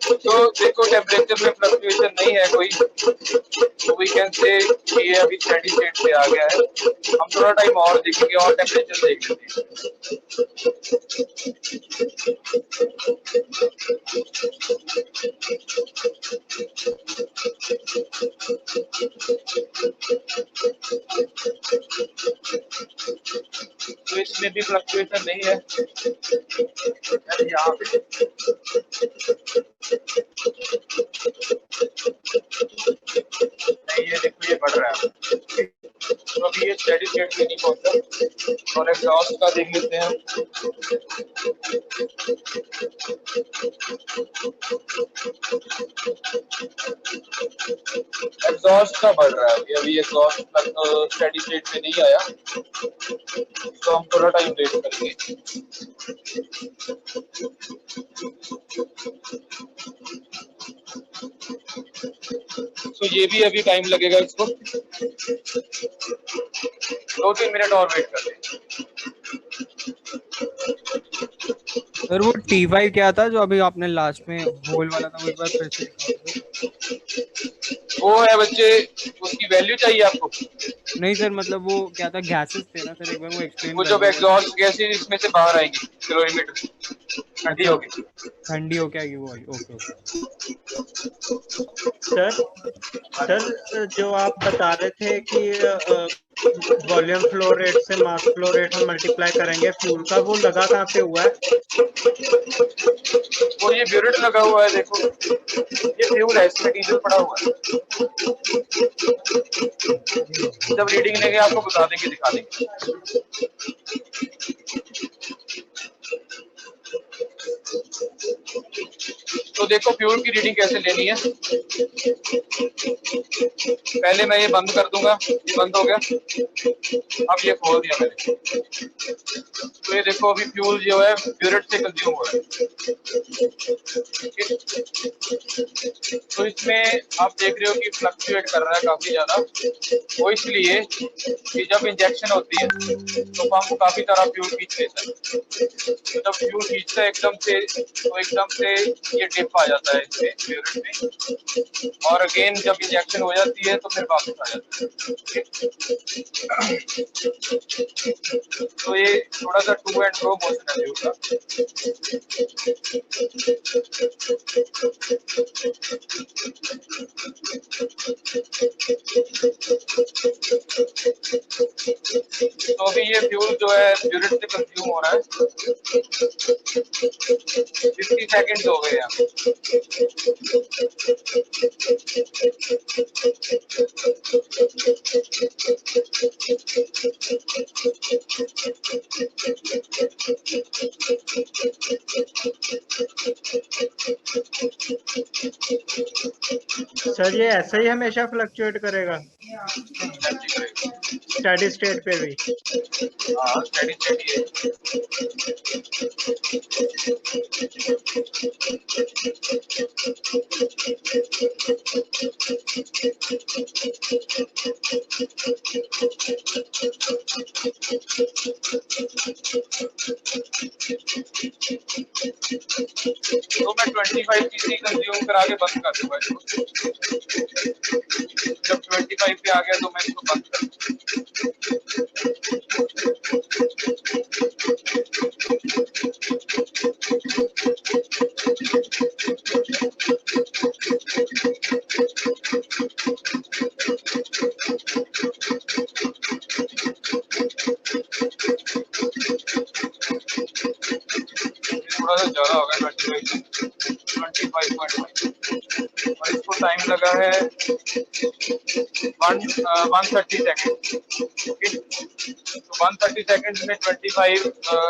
तो देखो टेम्परेचर में फ्लक्चुएशन नहीं है कोई, तो वी कैन से ये अभी स्टेडी स्टेट पे आ गया है। हम थोड़ा टाइम और देखेंगे और टेम्परेचर देख लेते हैं। तो इसमें भी फ्लक्चुएशन नहीं है यहाँ पे। नहीं, ये देखो ये बढ़ रहा है। तो अभी ये स्टेडी स्टेट पे नहीं पहुंचा। और एग्जॉस्ट का देख लेते हैं। एग्जॉस्ट का बढ़ रहा है अभी एग्जॉस्ट स्टेडी स्टेट पे नहीं आया, तो हम थोड़ा टाइम वेट करेंगे। तो ये भी अभी टाइम लगेगा, इसको 2-3 मिनट और वेट कर लें। सर वो T5 क्या था जो अभी आपने लास्ट में होल वाला था, वो एक बार फिर से दिखा दो। वो है बच्चे, उसकी वैल्यू चाहिए आपको? नहीं सर, मतलब वो क्या था, गैसेस थे ना सर, एक बार वो एक्सप्लेन वो कर जब दो। एग्जॉस्ट गैसेस इसमें से बाहर आएंगी कैलोरीमीटर ठंडी होगी। ठंडी हो क्या वो वाली? Okay okay. सर जो आप बता रहे थे कि वॉल्यूम फ्लो रेट से मास फ्लो रेट हम मल्टीप्लाई करेंगे फ्यूल का, वो लगा कहाँ पे हुआ है? वो ये ब्यूरेट लगा हुआ है, देखो ये फ्यूल है, इसमें डीजल पड़ा हुआ है। जब रीडिंग लेंगे आपको बता देंगे, दिखा देंगे। तो देखो फ्यूल की रीडिंग कैसे लेनी है। पहले मैं ये बंद कर दूंगा, ये बंद हो गया। अब ये खोल दिया मैंने, तो ये देखो अभी फ्यूल जो है ब्यूरेट से कंज्यूम हो रहा है। तो इसमें आप देख रहे हो कि फ्लक्चुएट कर रहा है काफी ज्यादा। वो इसलिए कि जब इंजेक्शन होती है तो पंप काफी सारा फ्यूल खींच लेता है। तो जब फ्यूल खींचता है एकदम से, तो एकदम से ये डिप आ जाता है इसमें ब्यूरेट में, और अगेन जब इंजेक्शन हो जाती है तो फिर वापस आ जाता है। तो ये थोड़ा सा टू एंड फ्रो मोशन है फ्यूल का। तो अभी ये फ्यूल जो है ब्यूरेट से कंज्यूम हो रहा है। 50 सेकेंड हो गए हैं। सर ये ऐसे ही हमेशा फ्लक्चुएट करेगा स्टेडी स्टेट पे भी? हाँ स्टेडी स्टेट ही है। तो मैं 25 cc कंज्यूम करा के बंद कर दूंगा इसको। जब 25 पे आ गया तो मैं इसको बंद कर थोड़ा सा ज्यादा होगा 25.5 और इसको टाइम लगा है 130 सेकेंड। ओके, तो 130 सेकेंड में 25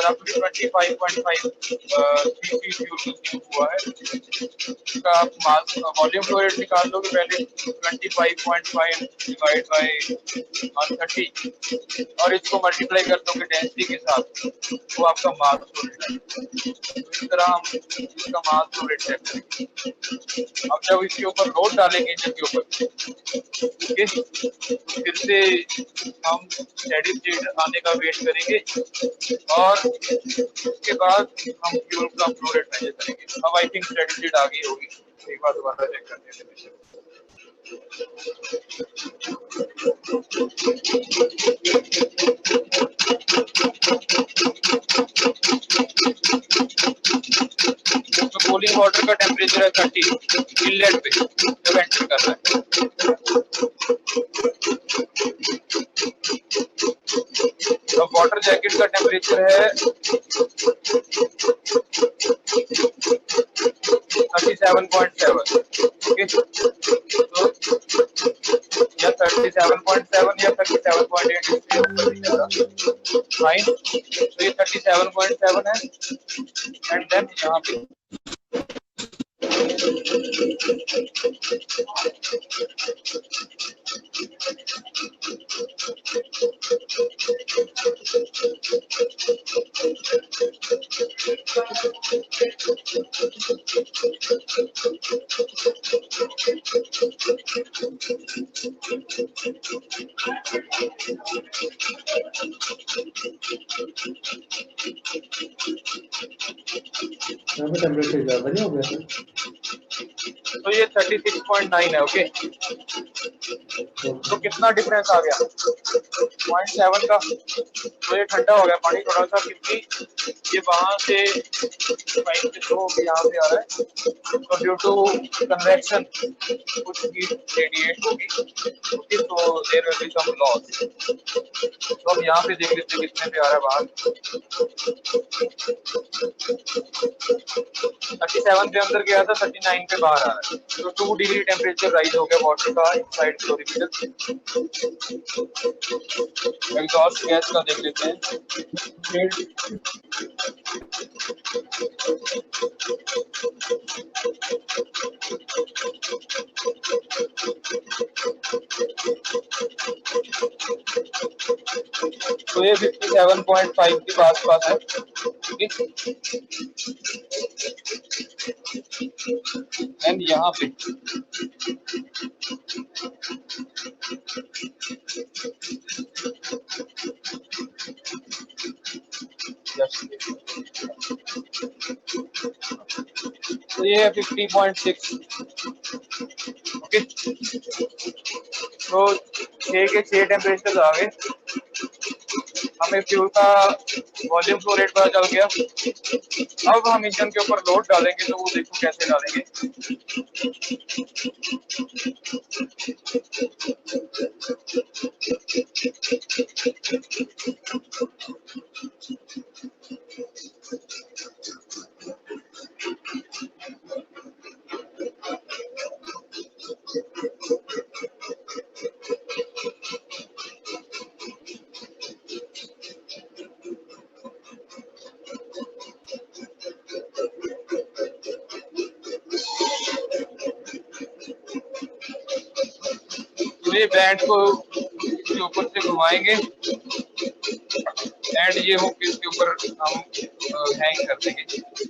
रफली 25.5 cc फ्यूल कंज्यूम हुआ है। इसका आप मास वॉल्यूम फ्लो रेट निकाल दोगे पहले 25.5 डिवाइड बाय 130 और इसको मल्टीप्लाई कर दोगे डेंसिटी के साथ, वो आपका मास फ्लो रेट है। तो इस तरह हम इसका मास फ्लो रेट है। चेक करेंगे। अब जब इसके ऊपर लोड डालेंगे इंजन के ऊपर, ओके, फिर से हम स्टेडी स्टेट आने का वेट करेंगे और उसके बाद हम फ्यूल का फ्लो रेट मेजर करेंगे। अब आई थिंक स्टेडी स्टेट आ गई होगी, एक बार दोबारा चेक करते हैं। तो कूलिंग वाटर का टेम्परेचर है 30 इनलेट पे जब एंटर कर रहा है। अब वाटर जैकेट का टेम्परेचर है 37.7, ओके, तो या 37.7 या 37.8 इससे ऊपर नहीं जा रहा, फाइन। तो ये 37.7 है एंड देन यहाँ पे टेम्परेचर ज्यादा नहीं हो गया? तो ये 36.9 है, ओके। तो कितना डिफरेंस आ गया 0.7 का, तो ये ठंडा हो गया पानी थोड़ा सा, क्योंकि ये वहां से पाइप से थ्रू यहाँ पे आ रहा है, तो ड्यू टू कन्वेक्शन कुछ हीट रेडिएट होगी, ओके, तो there will be some loss. तो अब यहाँ पे देख लेते हैं कितने पे आ रहा है बाहर। 37 पे अंदर गया था, 39 पे बाहर आ रहा है, तो 2 डिग्री टेम्परेचर राइज हो गया वाटर का इनसाइड फ्लोरीमीटर। एग्जॉस्ट गैस का देख लेते हैं। तो ये 57.5 के आसपास है, एंड यहाँ पे तो ये है 50.6, ओके। तो 6 के 6 टेम्परेचर आ गए, हमें फ्यूल का वॉल्यूम फ्लो रेट पता चल गया। अब हम इंजन के ऊपर लोड डालेंगे, तो वो देखो कैसे डालेंगे। ये बैंड को इसके ऊपर से घुमाएंगे एंड ये हुक इसके ऊपर हम हैंग कर देंगे,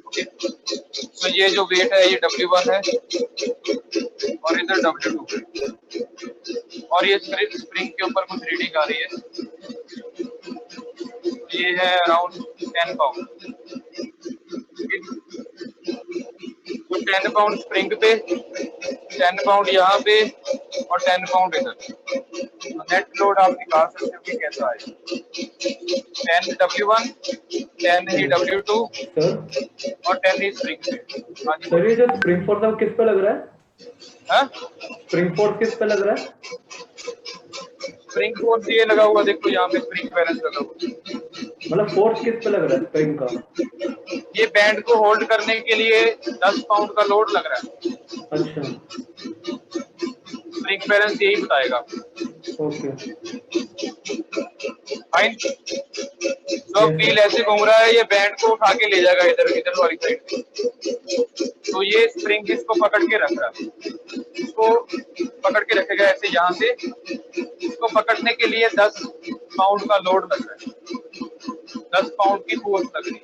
ओके। तो ये जो वेट है ये W1 है और इधर W2 है, और ये स्प्रिंग के ऊपर कुछ रीडिंग आ रही है, ये है अराउंड 10 पाउंड। तो 10 पाउंड स्प्रिंग पे, 10 पाउंड यहाँ पे और 10 पाउंड इधर। तो नेट लोड आप निकाल सकते हो कि कैसा है। 10 W1, 10 ही W2 सर और 10 ही स्प्रिंग पे। हाँ जी सर, ये जो स्प्रिंग फोर्स अब किस पे लग रहा है? हाँ? स्प्रिंग फोर्स किस पे लग रहा है? स्प्रिंग फोर्स ये लगा हुआ, देखो यहाँ पे स्प्रिंग बैलेंस लगा हुआ। मतलब फोर्स किस पे लग रहा है स्प्रिंग का? ये बैंड को होल्ड करने के लिए 10 पाउंड का लोड लग रहा है। अच्छा, स्प्रिंग बैलेंस यही बताएगा। ओके। फाइन। तो अब व्हील ऐसे घूम रहा है, ये बैंड को उठा के ले जाएगा इधर इधर वाली साइड पे। तो ये स्प्रिंग इसको पकड़ के रख रहा है, इसको पकड़ के रखेगा ऐसे यहाँ से। इसको पकड़ने के लिए 10 पाउंड का लोड लग रहा है। 10 पाउंड की फोर्स लग रही है,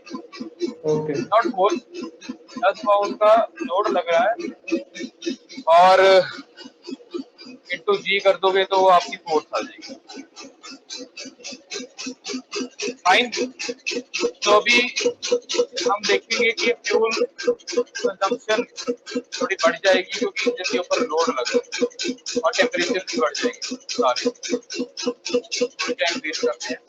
ओके नॉट फोर्स, 10 पाउंड का लोड लग रहा है, और इंटू जी कर दोगे तो आपकी फोर्स आ जाएगी। फाइन। तो अभी हम देखेंगे कि फ्यूल कंजम्पशन थोड़ी बढ़ जाएगी क्योंकि इंजन के ऊपर लोड लग रहा है और टेम्परेचर भी बढ़ जाएगी सारे। थोड़ी टाइम वेस्ट करते हैं।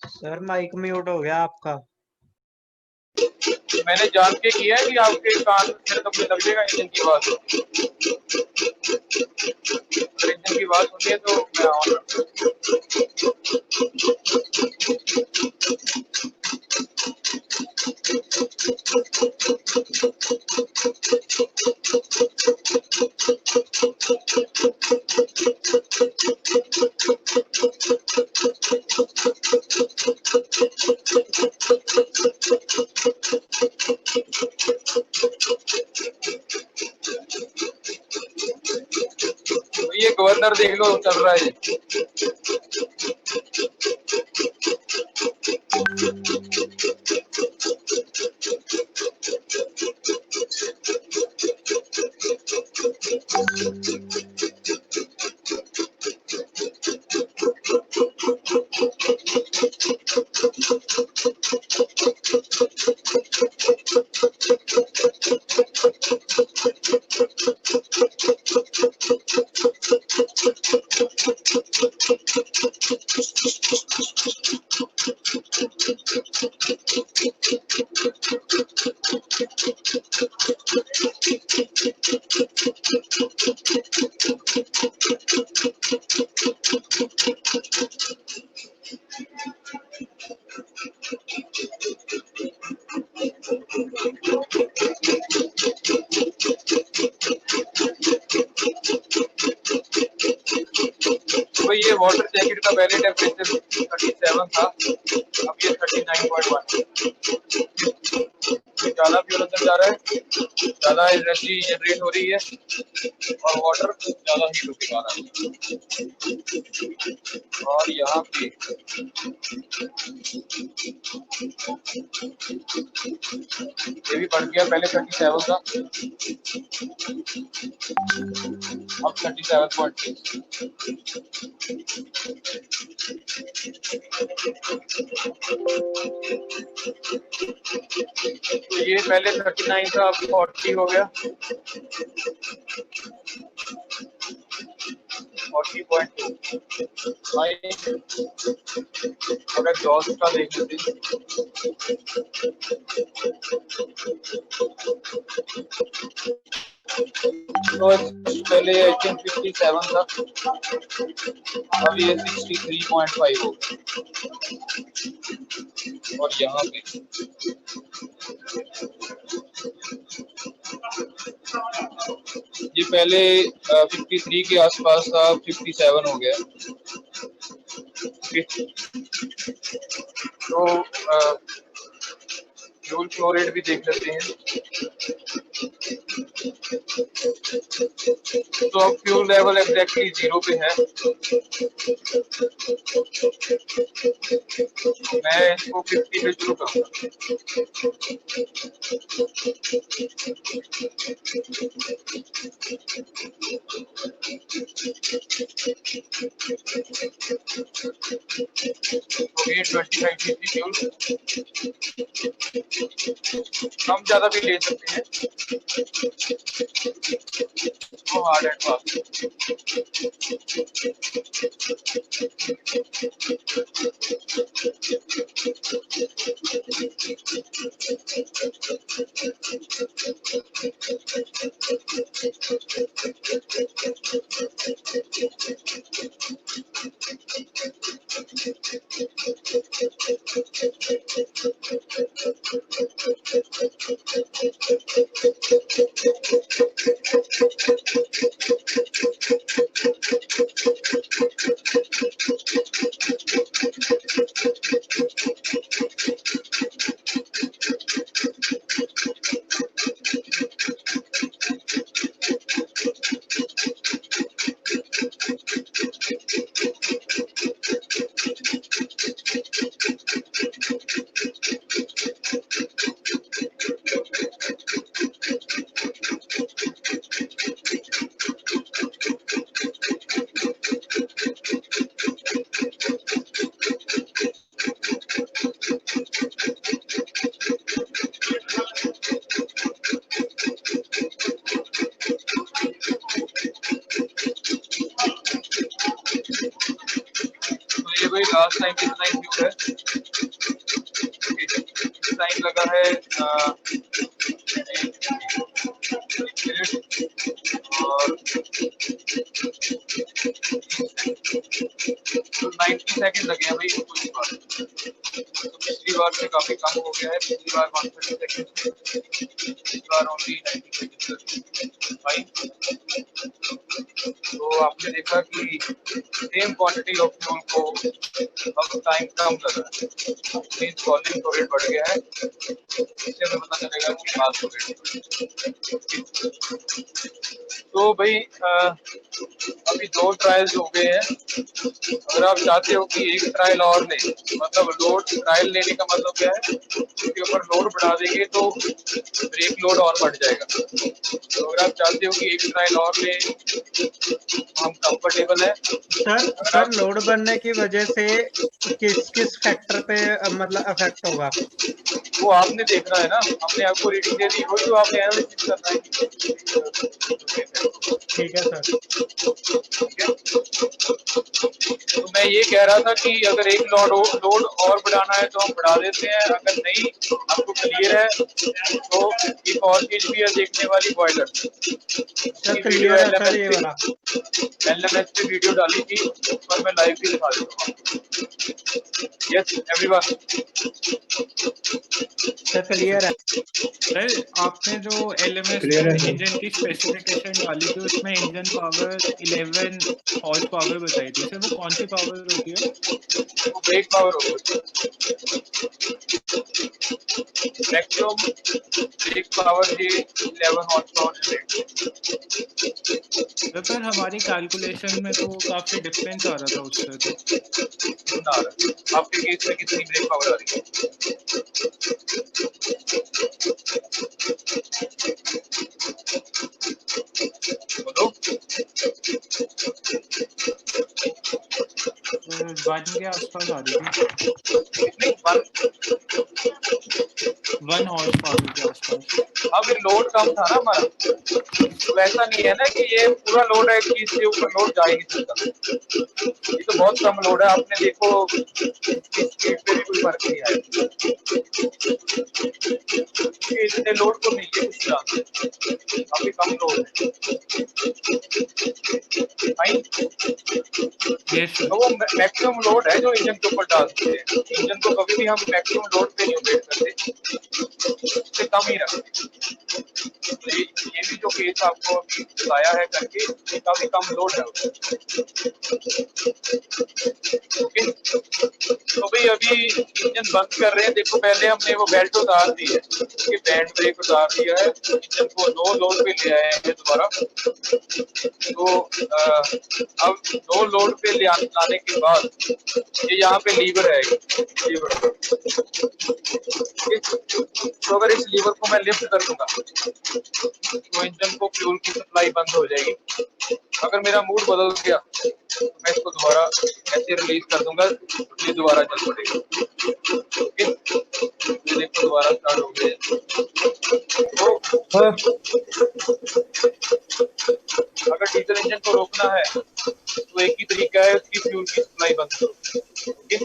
सर माइक म्यूट हो गया आपका। मैंने जान के किया है कि आपके कान मेरे कमरे लग जाएगा इंजन की आवाज। अगर इंजन की आवाज होती है तो मैं ऑन रखता तो ये गवर्नर देख लो चल रहा है। तो ये वाटर जैकेट का पहले टेम्परेचर 37 था, अब ये 39.1। ज्यादा फ्यूल अंदर जा रहा है, ज्यादा एनर्जी जनरेट हो रही है और वाटर ज्यादा हीट होके आ रहा है। और यहाँ पे ये भी बढ़ गया, पहले 37 था, अब 37.6। तो ये पहले 39 था, अब 40 हो गया, 40.2। अगर जॉस का देख लेते हैं, तो पहले 57 था, अब ये 63.5 हो गया। और यहाँ पे ये पहले 53 के आसपास था, 57 हो गया। तो फ्यूल फ्लो रेट भी देख लेते हैं। तो अब फ्यूल लेवल एग्जैक्टली 0 पे है। मैं इसको 50 पे शुरू करूँगा। तो ये 25 cc फ्यूल हम ज्यादा भी ले सकते हैं। No hard and fast. तो ये भाई लास्ट टाइम कितना इंक्लूड है, टाइम लगा है 1 मिनट और 90 सेकंड लगे हैं भाई इसको इस बार। तो पिछली बार से काफी कम हो गया है, पिछली बार 130 सेकंड, इस बार ओनली 90 सेकंड भाई। तो आपने देखा कि सेम क्वांटिटी ऑफ फ्यूल को अब टाइम कम लगा है, मीन्स वॉल्यूम फ्लो रेट बढ़ गया है। इससे हमें पता चलेगा कि मास फ्लो रेट। तो भाई अभी 2 ट्रायल्स हो गए हैं। अगर आप चाहते हो कि एक ट्रायल और ले, मतलब लोड ट्रायल लेने का मतलब क्या है, उसके ऊपर लोड बढ़ा देंगे तो ब्रेक लोड और बढ़ जाएगा। तो अगर आप चाहते हो कि एक ट्रायल और ले, हम कंफर्टेबल है। सर लोड बढ़ने की वजह से किस किस फैक्टर पे मतलब अफेक्ट होगा? वो आपने देखना है ना, हमने आपको रीडिंग दे दी, वही तो आपने एनालिसिस करना है। ठीक है सर। तो मैं ये कह रहा था कि अगर एक लोड और बढ़ाना है तो हम बढ़ा देते हैं, अगर नहीं आपको क्लियर है तो एक और चीज भी है देखने वाली, बॉयलर। सर क्लियर है सर ये वाला। LMS पे वीडियो डाली थी, उस पर मैं लाइव भी दिखा देता हूँ। यस एवरीवन, सर क्लियर है। सर आपने जो LMS Clear है में सर। इंजन की स्पेसिफिकेशन डाली थी उसमें इंजन पावर 11 हॉर्स पावर बताई थी, सर वो कौन सी पावर होती है? वो ब्रेक पावर होगी, मैक्सिमम ब्रेक पावर जी 11 हॉर्स पावर जनरेट। तो पर हमारी कैलकुलेशन में तो काफी डिफरेंस आ रहा था उससे। तो कितना आ रहा है आपके केस में, कितनी ब्रेक पावर आ रही है? बोलो। 1 के आसपास आ रही थी, कितनी 1 हॉर्स पावर के आसपास। अब ये लोड कम था ना हमारा, तो ऐसा नहीं है ना कि ये पूरा लोड है कि इसके ऊपर लोड जा ही नहीं सकता। ये तो बहुत कम लोड है, आपने देखो इसकी स्पीड पे भी कोई फर्क नहीं आया। ये इतने लोड को नहीं है कुछ जानते, काफी कम लोड है भाई। Yes sir. तो वो मैक्सिमम लोड है जो इंजन के ऊपर डालते हैं। इंजन को कभी भी हम मैक्सिमम लोड पे नहीं ऑपरेट करते, उससे कम ही रखते। तो ये भी जो केस आपको अभी बताया है करके, ये काफी कम लोड है। ओके, तो भाई अभी इंजन बंद कर रहे हैं। देखो पहले हमने वो बेल्ट उतार दी है, उसके बैंड ब्रेक उतार दिया है, इंजन को नो लोड पे ले आए हैं दोबारा। तो अब नो लोड पे लाने के बाद ये यहाँ पे लीवर है, लीवर। तो अगर इस लीवर को मैं लिफ्ट कर दूंगा तो इंजन को फ्यूल की सप्लाई बंद हो जाएगी। अगर मेरा मूड बदल गया तो मैं इसको दोबारा ऐसे रिलीज कर दूंगा, तो ये दोबारा चल पड़ेगा। ओके, ये देखो दोबारा स्टार्ट हो गया। तो अगर डीजल इंजन को रोकना है तो एक ही तरीका है, उसकी फ्यूल की सप्लाई बंद करो। ओके,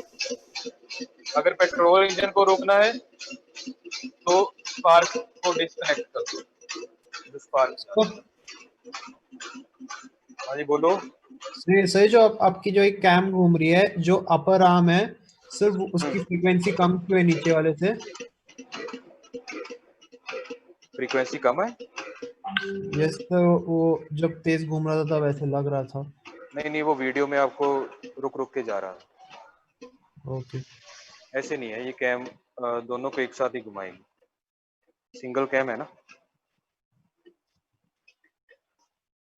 अगर पेट्रोल इंजन को रोकना है तो स्पार्क को डिस्कनेक्ट कर दो। जो स्पार्क, हाँ जी बोलो। सही जो आपकी जो एक कैम घूम रही है, जो अपर आर्म है, सिर्फ उसकी फ्रीक्वेंसी कम क्यों है नीचे वाले से? फ्रीक्वेंसी कम है? यस, तो वो जब तेज घूम रहा था तब ऐसे लग रहा था। नहीं, वो वीडियो में आपको रुक रुक के जा रहा है। ओके, ऐसे नहीं है, ये कैम दोनों को एक साथ ही घुमाएगी, सिंगल कैम है ना।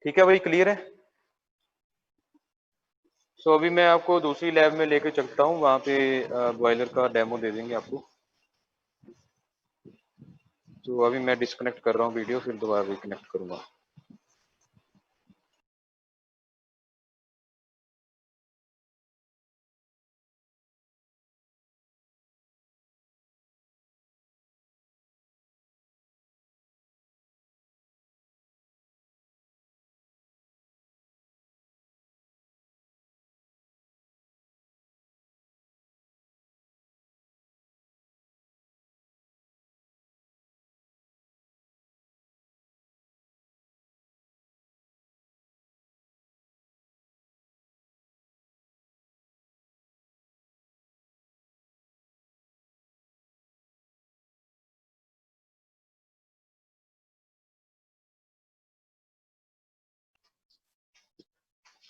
ठीक है भाई, क्लियर है? सो अभी मैं आपको दूसरी लैब में लेके चलता हूँ, वहाँ पे बॉयलर का डेमो दे देंगे आपको। तो अभी मैं डिस्कनेक्ट कर रहा हूँ वीडियो, फिर दोबारा रिकनेक्ट करूँगा।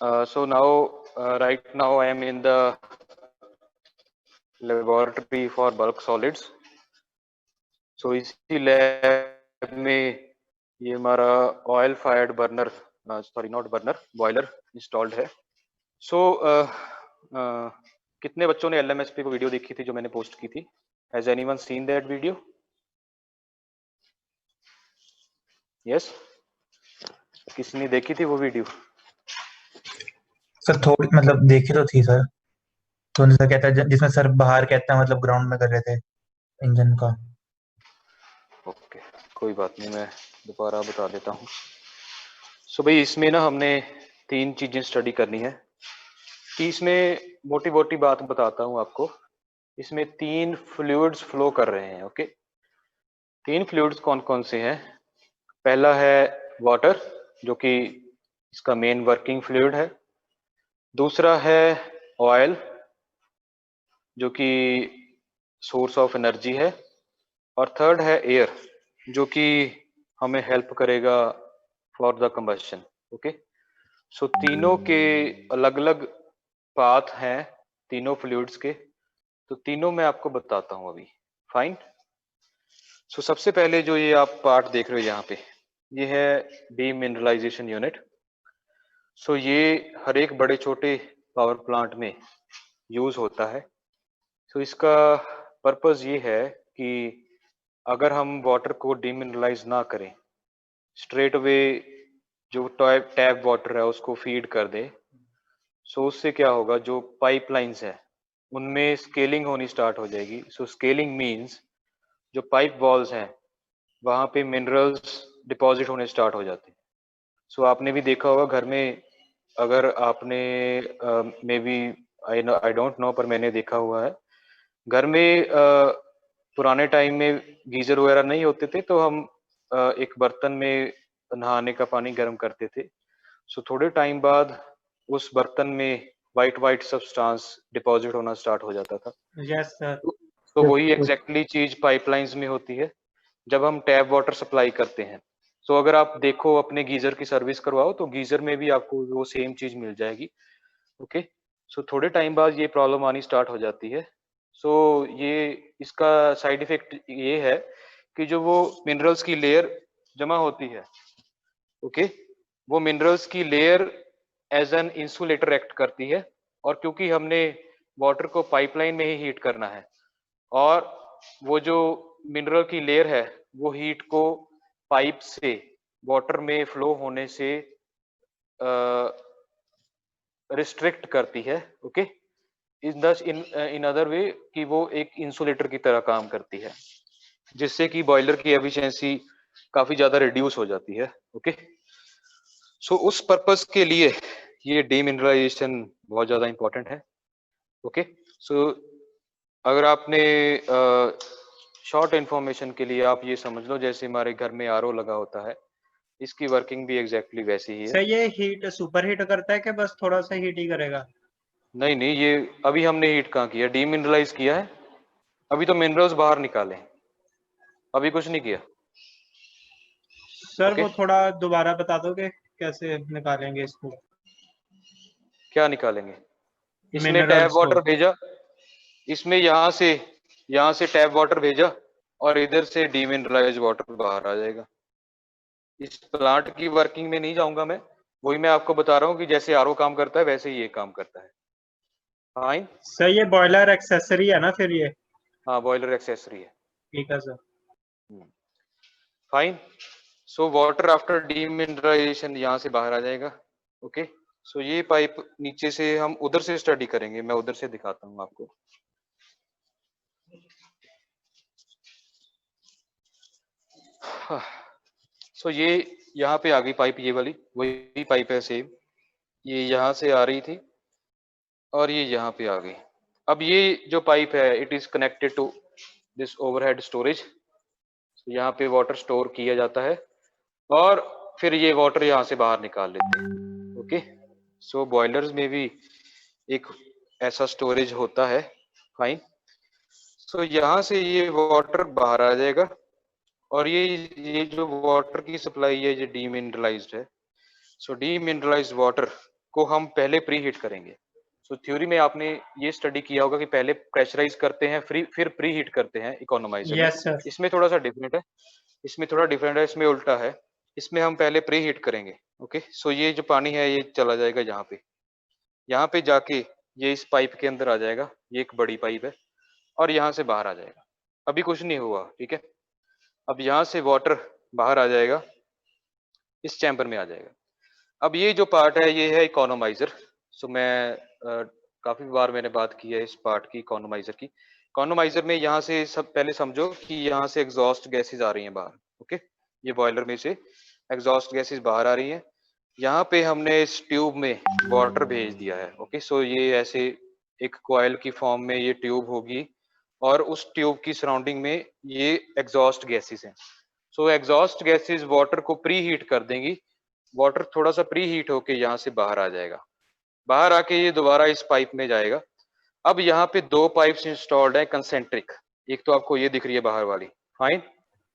So now, right now I am in the laboratory for bulk solids. So इसी लैब में ये हमारा oil fired burner, sorry not burner, boiler installed है। सो कितने बच्चों ने LMSP को वीडियो देखी थी जो मैंने पोस्ट की थी? Has anyone seen that video? Yes? किसी ने देखी थी वो वीडियो? सर थोड़ी मतलब देखी तो थी सर, तो सर कहता है जिसमें सर बाहर कहता है मतलब ग्राउंड में कर रहे थे इंजन का। ओके, कोई बात नहीं, मैं दोबारा बता देता हूँ। सो भाई इसमें ना हमने 3 चीजें स्टडी करनी है कि इसमें मोटी मोटी बात बताता हूँ आपको। इसमें 3 फ्लूइड्स फ्लो कर रहे हैं। ओके, 3 फ्लूइड्स कौन कौन से हैं? पहला है वाटर, जो कि इसका मेन वर्किंग फ्लूइड है। दूसरा है ऑयल, जो कि सोर्स ऑफ एनर्जी है। और थर्ड है एयर, जो कि हमें हेल्प करेगा फॉर द कंबशन। ओके, सो तीनों के अलग अलग पाथ हैं तीनों फ्लूइड्स के, तो तीनों मैं आपको बताता हूं अभी। फाइन। सो सबसे पहले जो ये आप पार्ट देख रहे हो यहाँ पे, ये है डीमिनरलाइजेशन यूनिट। सो ये हर एक बड़े छोटे पावर प्लांट में यूज होता है। सो इसका पर्पस ये है कि अगर हम वाटर को डीमिनरलाइज ना करें, स्ट्रेट अवे जो टैप वाटर है उसको फीड कर दे, सो उससे क्या होगा, जो पाइपलाइंस है उनमें स्केलिंग होनी स्टार्ट हो जाएगी। सो स्केलिंग मींस जो पाइप वॉल्स हैं वहां पे मिनरल्स डिपॉजिट होने स्टार्ट हो जाते हैं। सो आपने भी देखा होगा घर में, अगर आपने maybe I don't know, पर मैंने देखा हुआ है घर में पुराने टाइम में गीजर वगैरह नहीं होते थे, तो हम एक बर्तन में नहाने का पानी गर्म करते थे। सो थोड़े टाइम बाद उस बर्तन में वाइट सब्सटेंस डिपॉजिट होना स्टार्ट हो जाता था। Yes sir. तो वही एग्जैक्टली चीज पाइपलाइंस में होती है जब हम टैप वाटर सप्लाई करते हैं। सो अगर आप देखो अपने गीजर की सर्विस करवाओ तो गीजर में भी आपको वो सेम चीज मिल जाएगी। ओके, सो थोड़े टाइम बाद ये प्रॉब्लम आनी स्टार्ट हो जाती है। सो ये इसका साइड इफेक्ट ये है कि जो वो मिनरल्स की लेयर जमा होती है, ओके, वो मिनरल्स की layer as an insulator act करती है। और क्योंकि हमने वाटर को पाइपलाइन में ही हीट करना है, और वो जो मिनरल की लेयर है वो हीट को पाइप से वाटर में फ्लो होने से रिस्ट्रिक्ट करती है। ओके, इन अदर वे कि वो एक इंसुलेटर की तरह काम करती है, जिससे कि बॉयलर की एफिशिएंसी काफी ज्यादा रिड्यूस हो जाती है। ओके, सो उस पर्पस के लिए ये डीमिनरलाइजेशन बहुत ज्यादा इंपॉर्टेंट है। ओके, सो अगर आपने शॉर्ट इंफॉर्मेशन के लिए आप ये समझ लो जैसे हमारे घर में आरओ लगा होता है, इसकी वर्किंग भी एग्जैक्टली वैसी ही है। सर ये हीट सुपर हीट करता है कि बस थोड़ा सा हीट ही करेगा? नहीं नहीं, ये अभी हमने हीट कहाँ किया, डीमिनरलाइज किया है, अभी तो मिनरल्स बाहर निकाले, अभी कुछ नहीं किया। सर ओके, वो थोड़ा दोबारा बता दोगे कैसे निकालेंगे इसको? क्या निकालेंगे? इसने टैप मिनरल्स को। वाटर भेजा, इसमें यहाँ से टैप वाटर भेजा और इधर से डीमिनरलाइज वाटर बाहर आ जाएगा। इस प्लांट की वर्किंग में नहीं जाऊंगा मैं, वही मैं आपको बता रहा हूँ कि जैसे आरओ काम करता है वैसे ही ये काम करता है। फाइन सर ये बॉयलर एक्सेसरी है ना फिर ये? हाँ, बॉयलर एक्सेसरी है। ठीक है sir. Fine, so water after demineralisation यहाँ से बाहर आ जाएगा। ओके, सो ये पाइप नीचे से हम उधर से स्टडी करेंगे, मैं उधर से दिखाता हूँ आपको। सो ये यहाँ पे आ गई पाइप, ये वाली वही पाइप है सेम, ये यहाँ से आ रही थी और ये यहाँ पे आ गई। अब ये जो पाइप है it is connected to this overhead storage, यहाँ पे वाटर स्टोर किया जाता है और फिर ये वाटर यहाँ से बाहर निकाल लेते हैं। ओके, सो बॉयलर्स में भी एक ऐसा स्टोरेज होता है। फाइन, सो यहाँ से ये वाटर बाहर आ जाएगा और ये जो वाटर की सप्लाई है ये डीमिनरलाइज्ड है। सो डीमिनरलाइज्ड वाटर को हम पहले प्री हीट करेंगे। सो थ्योरी में आपने ये स्टडी किया होगा कि पहले प्रेशराइज करते हैं फिर प्री हीट करते हैं इकोनोमाइजर में। Yes sir. इसमें थोड़ा सा डिफरेंट है, इसमें उल्टा है, इसमें हम पहले प्री हीट करेंगे। ओके, सो ये जो पानी है ये चला जाएगा यहाँ पे जाके ये इस पाइप के अंदर आ जाएगा, ये एक बड़ी पाइप है और यहाँ से बाहर आ जाएगा। अभी कुछ नहीं हुआ, ठीक है। अब यहाँ से वाटर बाहर आ जाएगा, इस चैम्बर में आ जाएगा। अब ये जो पार्ट है ये है इकोनोमाइजर। सो मैं काफी बार मैंने बात की है इस पार्ट की, इकोनोमाइजर की। इकोनोमाइजर में यहाँ से सब पहले समझो कि यहाँ से एग्जॉस्ट गैसेस आ रही हैं बाहर। ओके, ये बॉयलर में से एग्जॉस्ट गैसेस बाहर आ रही हैं, यहाँ पे हमने इस ट्यूब में वाटर भेज दिया है। ओके, सो ये ऐसे एक कॉइल की फॉर्म में ये ट्यूब होगी और उस ट्यूब की सराउंडिंग में ये एग्जॉस्ट गैसेस हैं। सो एग्जॉस्ट गैसेस वाटर को प्री हीट कर देंगी, वाटर थोड़ा सा प्री हीट होके यहाँ से बाहर आ जाएगा, बाहर आके ये दोबारा इस पाइप में जाएगा। अब यहाँ पे दो पाइप्स इंस्टॉल्ड है कंसेंट्रिक, एक तो आपको ये दिख रही है बाहर वाली, फाइन,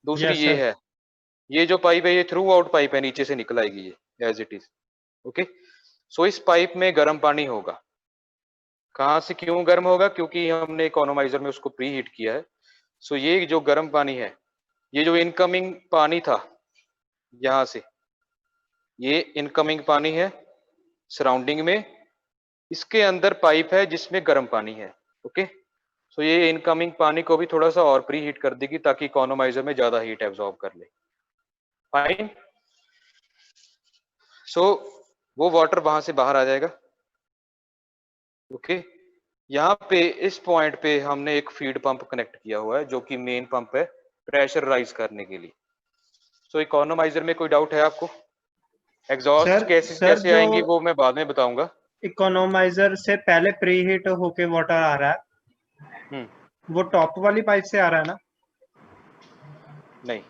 दूसरी Yes, ये sir. है, ये जो पाइप है ये थ्रू आउट पाइप है, नीचे से निकल आएगी ये एज इट इज। ओके, सो इस पाइप में गर्म पानी होगा। कहाँ से क्यों गर्म होगा? क्योंकि हमने इकोनोमाइजर में उसको प्री हीट किया है। सो ये जो गर्म पानी है, ये जो इनकमिंग पानी था यहाँ से, ये इनकमिंग पानी है सराउंडिंग में, इसके अंदर पाइप है जिसमें गर्म पानी है। ओके, सो ये इनकमिंग पानी को भी थोड़ा सा और प्री हीट कर देगी ताकि इकोनोमाइजर में ज्यादा हीट एब्जॉर्ब कर ले। फाइन, सो वो वाटर वहां से बाहर आ जाएगा। ओके, यहाँ पे इस पॉइंट पे हमने एक फीड पंप कनेक्ट किया हुआ है जो कि मेन पंप है प्रेशर राइज करने के लिए। सो इकोनोमाइजर में कोई डाउट है आपको? एग्जॉस्ट गैसेस कैसे आएंगी वो मैं बाद में बताऊंगा। इकोनोमाइजर से पहले प्री हीट होके वाटर आ रहा है, वो टॉप वाली पाइप से आ रहा है ना? नहीं,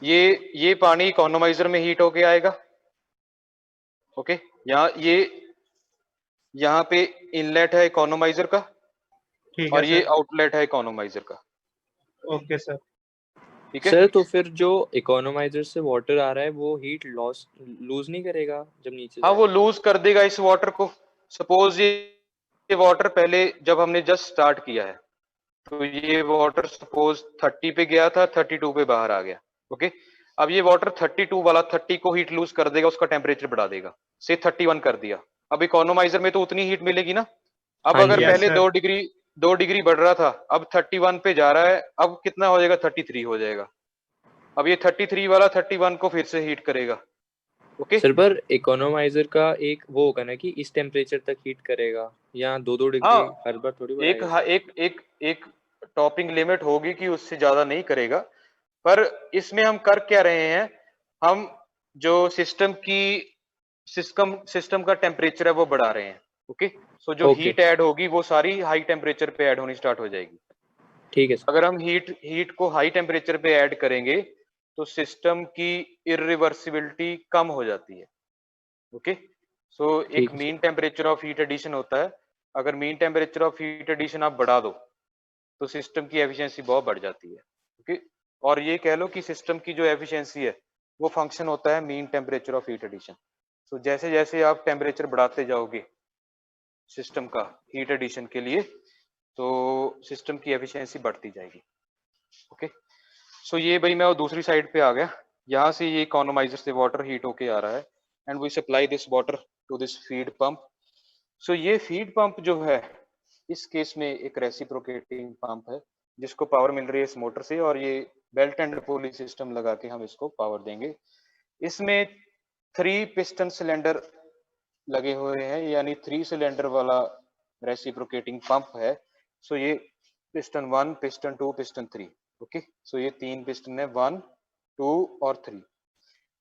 ये पानी इकोनोमाइजर में हीट होके आएगा। ओके, यहाँ पे इनलेट है इकोनोमाइजर का और ये आउटलेट है इकोनोमाइजर का। ओके सर, ठीक है सर। तो फिर जो इकोनोमाइजर से वाटर आ रहा है वो हीट लूज नहीं करेगा जब नीचे? हाँ, वो लूज कर देगा इस वाटर को। सपोज ये वाटर पहले जब हमने जस्ट स्टार्ट किया है तो ये वाटर सपोज 30 पे गया था, 32 पे बाहर आ गया। ओके, अब ये वाटर 32 वाला 30 को हीट लूज कर देगा, उसका टेम्परेचर बढ़ा देगा, से 31 कर दिया। अब इकोनोमाइजर में तो उतनी हीट मिलेगी ना। अब अगर पहले 2 डिग्री बढ़ रहा था, अब 31 पे जा रहा है, अब कितना हो जाएगा? 33 हो जाएगा। अब ये 33 वाला 31 को फिर से हीट करेगा। ओके सर, पर इकोनोमाइजर का एक वो होगा ना कि इस टेम्परेचर तक हीट करेगा, या 2 डिग्री हर बार थोड़ी बढ़ाएगा? एक टॉपिंग लिमिट होगी कि उससे ज्यादा नहीं करेगा। पर इसमें हम कर क्या रहे हैं, हम जो सिस्टम का टेम्परेचर है वो बढ़ा रहे हैं। ओके, सो जो ओके हीट ऐड होगी वो सारी हाई टेम्परेचर पे ऐड होनी स्टार्ट हो जाएगी। ठीक है सर। अगर हम हीट को हाई टेम्परेचर पे ऐड करेंगे तो सिस्टम की इरिवर्सिबिलिटी कम हो जाती है। ओके, सो एक ठीक है mean temperature of heat addition होता है। अगर mean temperature of heat addition आप बढ़ा दो तो सिस्टम की एफिशिएंसी बहुत बढ़ जाती है। ओके, और ये कह लो कि सिस्टम की जो एफिशिएंसी है वो फंक्शन होता है mean temperature of heat addition. So जैसे जैसे आप टेम्परेचर बढ़ाते जाओगे सिस्टम का हीट एडिशन के लिए तो सिस्टम की एफिशिएंसी बढ़ती जाएगी। ओके, सो ये भाई मैं वो दूसरी साइड पे आ गया। यहाँ से ये इकोनोमाइजर से वाटर हीट होके आ रहा है and we supply this water to this feed pump. So ये फीड पंप जो है इस केस में एक रेसिप्रोकेटिंग पंप है जिसको पावर मिल रही है इस मोटर से, और ये बेल्ट एंड पुली सिस्टम लगा के हम इसको पावर देंगे। इसमें 3 पिस्टन सिलेंडर लगे हुए हैं, यानी 3 सिलेंडर वाला रेसिप्रोकेटिंग पंप है। सो ये piston 1, piston 2, piston 3। Okay, so ये 3 पिस्टन है 1, 2 और 3,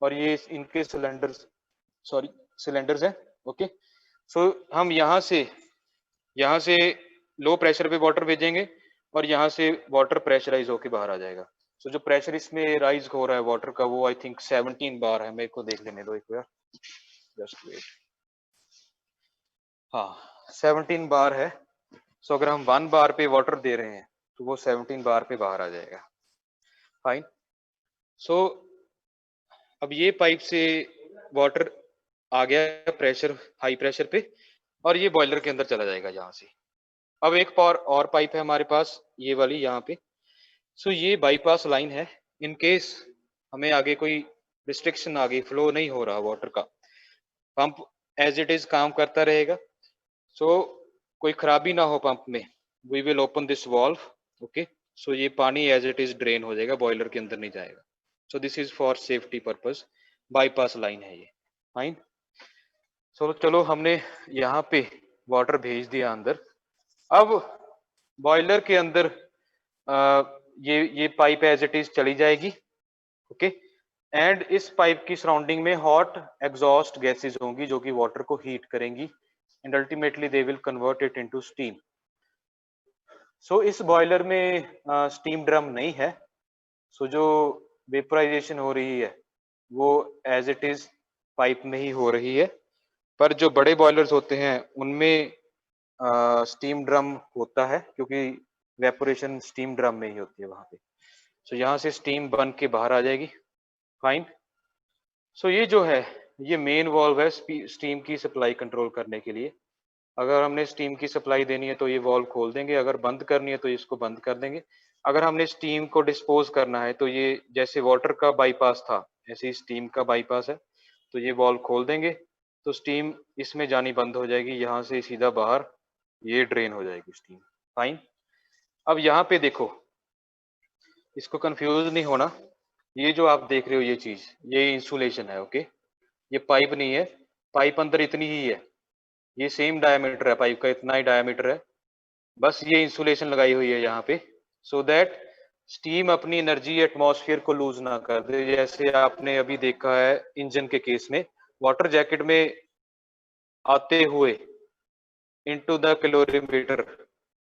और ये इनके सिलेंडर्स हैं। ओके, सो हम यहाँ से लो प्रेशर पे वाटर भेजेंगे और यहाँ से वाटर प्रेशराइज होके बाहर आ जाएगा। सो जो प्रेशर इसमें राइज हो रहा है वाटर का वो आई थिंक 17 बार है। मेरे को देख लेने दो एक बार, जस्ट वेट। हाँ, 17 बार है। सो अगर हम 1 बार पे वाटर दे रहे हैं तो वो 17 बार पे बाहर आ जाएगा। फाइन। सो अब ये पाइप से वाटर आ गया प्रेशर, हाई प्रेशर पे, और ये बॉयलर के अंदर चला जाएगा यहाँ से। अब एक और पाइप है हमारे पास, ये वाली यहाँ पे। सो ये बाईपास लाइन है। इन केस हमें आगे कोई रिस्ट्रिक्शन आ गई, फ्लो नहीं हो रहा वाटर का, पंप एज इट इज काम करता रहेगा। सो कोई खराबी ना हो पंप में, we will open this valve. Okay, so ये पानी एज इट इज ड्रेन हो जाएगा, बॉयलर के अंदर नहीं जाएगा। So this is for safety purpose, bypass line है ये। फाइन। सो चलो हमने यहाँ पे वाटर भेज दिया अंदर। अब बॉयलर के अंदर ये पाइप एज इट इज चली जाएगी। ओके, एंड इस पाइप की सराउंडिंग में हॉट एग्जॉस्ट गैसेस होंगी जो कि वाटर को हीट करेंगी and ultimately they will convert it into steam. So इस बॉयलर में स्टीम ड्रम नहीं है। सो जो वेपराइजेशन हो रही है वो एज इट इज पाइप में ही हो रही है, पर जो बड़े बॉयलर्स होते हैं उनमें स्टीम ड्रम होता है क्योंकि वेपोरेशन स्टीम ड्रम में ही होती है वहां पे। सो यहाँ से स्टीम बन के बाहर आ जाएगी। फाइन। सो ये जो है ये मेन वॉल्व है स्टीम की सप्लाई कंट्रोल करने के लिए। अगर हमने स्टीम की सप्लाई देनी है तो ये वॉल्व खोल देंगे, अगर बंद करनी है तो इसको बंद कर देंगे। अगर हमने स्टीम को डिस्पोज करना है तो ये जैसे वाटर का बाईपास था ऐसे ही स्टीम का बाईपास है, तो ये वॉल्व खोल देंगे तो स्टीम इसमें जानी बंद हो जाएगी, यहाँ से सीधा बाहर ये ड्रेन हो जाएगी स्टीम। फाइन। अब यहाँ पे देखो, इसको कंफ्यूज नहीं होना, ये जो आप देख रहे हो ये चीज ये इंसुलेशन है। ओके, ये पाइप नहीं है, पाइप अंदर इतनी ही है, ये सेम डायमीटर है पाइप का, इतना ही डायमीटर है, बस ये इंसुलेशन लगाई हुई है यहाँ पे सो दैट स्टीम अपनी एनर्जी एटमॉस्फेयर को लूज ना कर दे। जैसे आपने अभी देखा है इंजन के केस में, वाटर जैकेट में आते हुए इनटू द कैलोरीमीटर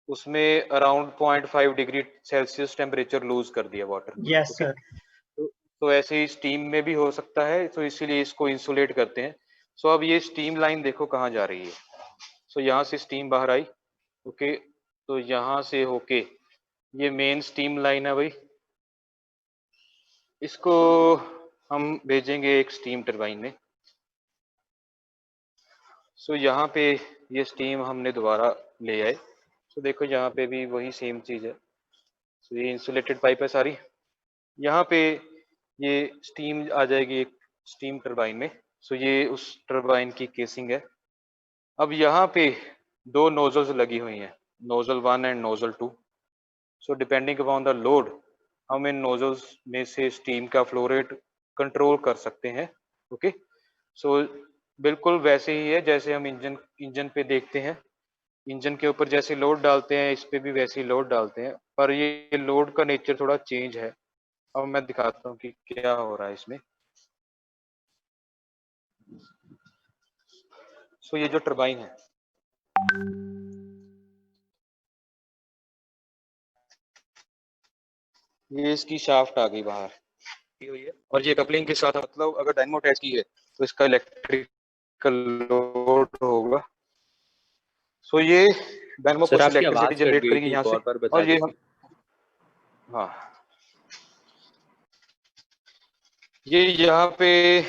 उसमें around 0.5 degree Celsius temperature lose कर दिया वाटर। Yes sir. तो ऐसे ही स्टीम में भी हो सकता है, तो इसीलिए इसको इंसुलेट करते हैं। सो अब ये स्टीम लाइन देखो कहाँ जा रही है। सो यहाँ से स्टीम बाहर आई। ओके, तो यहाँ से होके ये मेन स्टीम लाइन है भाई, इसको हम भेजेंगे एक स्टीम टरबाइन में। सो यहाँ पे ये स्टीम हमने दोबारा ले आए। सो देखो यहाँ पे भी वही सेम चीज है। सो ये इंसुलेटेड पाइप है सारी, यहाँ पे ये स्टीम आ जाएगी एक स्टीम टरबाइन में। सो ये उस टरबाइन की केसिंग है। अब यहाँ पे 2 नोजल्स लगी हुई हैं, nozzle 1 and nozzle 2। So depending upon the load हम इन नोजल्स में से स्टीम का फ्लो रेट कंट्रोल कर सकते हैं। ओके, सो बिल्कुल वैसे ही है जैसे हम इंजन पे देखते हैं, इंजन के ऊपर जैसे लोड डालते हैं इस पे भी वैसे ही लोड डालते हैं, पर ये लोड का नेचर थोड़ा चेंज है। अब मैं दिखाता हूँ कि क्या हो रहा है इसमें। सो ये जो टरबाइन है, ये इसकी शाफ्ट आ गई बाहर की हुई है, और ये कपलिंग के साथ मतलब अगर डायनेमो अटैच की है तो इसका इलेक्ट्रिकल लोड होगा। सो ये डायनेमो सर कुछ आपकी इलेक्ट्रिसिटी आवाज कट जनरेट गई करेगी थी, यहाँ एक से, और बार बता और ये दीजिए। हाँ, ये यहाँ पे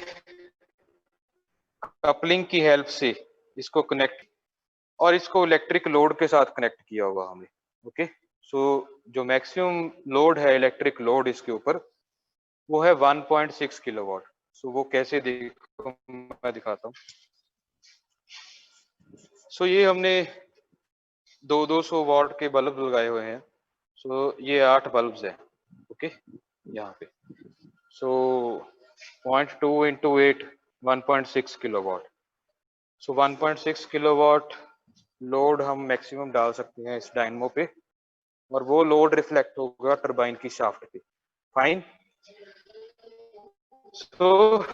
कपलिंग की हेल्प से इसको कनेक्ट, और इसको इलेक्ट्रिक लोड के साथ कनेक्ट किया होगा हमने। ओके, सो जो मैक्सिमम लोड है, इलेक्ट्रिक लोड इसके ऊपर, वो है 1.6 किलोवाट। सो वो कैसे देखो मैं दिखाता हूँ। सो ये हमने 200 वाट के बल्ब लगाए हुए हैं। सो ये 8 बल्ब्स हैं। ओके, यहाँ पे सो 0.2 into 8 1.6 किलोवाट। सो 1.6 किलोवाट लोड हम मैक्सिमम डाल सकते हैं इस डायनेमो पे, और वो लोड रिफ्लेक्ट होगा टरबाइन की शाफ्ट पे। फाइन। तो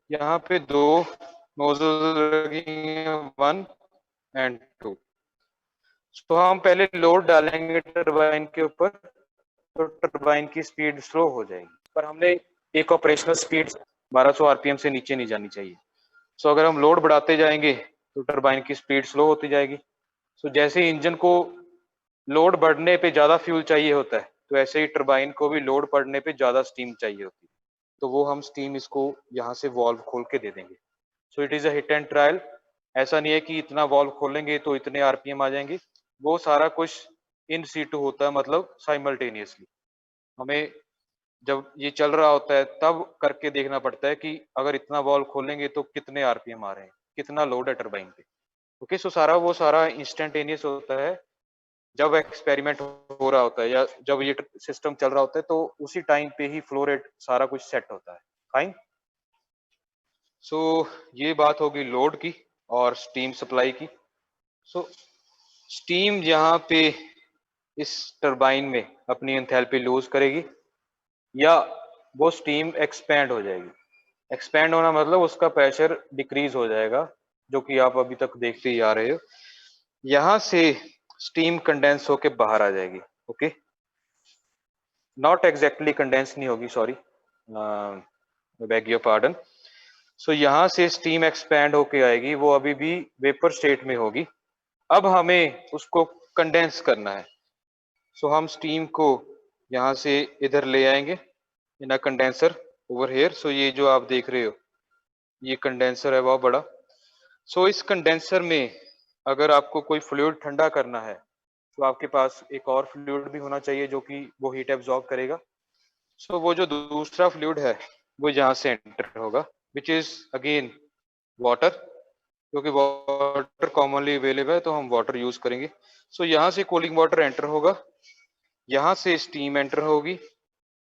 यहाँ पे 2 नोजल लगेंगे, 1 and 2। तो हम पहले लोड डालेंगे टरबाइन के ऊपर, तो टरबाइन की स्पीड स्लो हो जाएगी, पर हमने एक ऑपरेशनल स्पीड 1200 आरपीएम से नीचे नहीं जानी चाहिए। सो अगर हम लोड बढ़ाते जाएंगे तो टरबाइन की स्पीड स्लो होती जाएगी। सो जैसे इंजन को लोड बढ़ने पे ज्यादा फ्यूल चाहिए होता है, तो ऐसे ही टरबाइन को भी लोड बढ़ने पे ज्यादा स्टीम चाहिए होती है, तो वो हम स्टीम इसको यहाँ से वॉल्व खोल के दे देंगे। So it is a hit and trial. ऐसा नहीं है कि इतना वॉल्व खोलेंगे तो इतने आरपीएम आ जाएंगे, वो सारा कुछ इन सीटू होता है, मतलब साइमल्टेनियसली। हमें जब ये चल रहा होता है तब करके देखना पड़ता है कि अगर इतना वॉल्व खोलेंगे तो कितने आरपीएम आ रहे हैं, कितना लोड है टरबाइन पे। ओके, सो सारा वो सारा इंस्टेंटेनियस होता है जब एक्सपेरिमेंट हो रहा होता है, या जब ये सिस्टम चल रहा होता है, तो उसी टाइम पे ही फ्लो रेट सारा कुछ सेट होता है। फाइन। सो ये बात होगी लोड की और स्टीम सप्लाई की। सो स्टीम यहाँ पे इस टरबाइन में अपनी एंथैल्पी लूज करेगी, या वो स्टीम एक्सपैंड हो जाएगी। एक्सपैंड होना मतलब उसका प्रेशर डिक्रीज हो जाएगा, जो कि आप अभी तक देखते ही आ रहे हो। यहाँ से स्टीम कंडेंस होके बाहर आ जाएगी। ओके, नॉट एग्जैक्टली कंडेंस नहीं होगी, सॉरी, बेग योर पार्डन। सो यहाँ से स्टीम एक्सपैंड होके आएगी, वो अभी भी वेपर स्टेट में होगी। अब हमें उसको कंडेंस करना है। सो हम स्टीम को यहाँ से इधर ले आएंगे इन अ कंडेंसर ओवर हेयर। सो ये जो आप देख रहे हो, ये कंडेंसर है बहुत बड़ा। सो इस कंडेंसर में अगर आपको कोई फ्लूइड ठंडा करना है, तो आपके पास एक और फ्लूइड भी होना चाहिए जो कि वो हीट एब्जॉर्ब करेगा। सो वो जो दूसरा फ्लूइड है वो यहाँ से एंटर होगा, विच इज अगेन वाटर, क्योंकि वाटर कॉमनली अवेलेबल है तो हम वाटर यूज करेंगे। सो यहाँ से कूलिंग वाटर एंटर होगा, यहाँ से स्टीम एंटर होगी,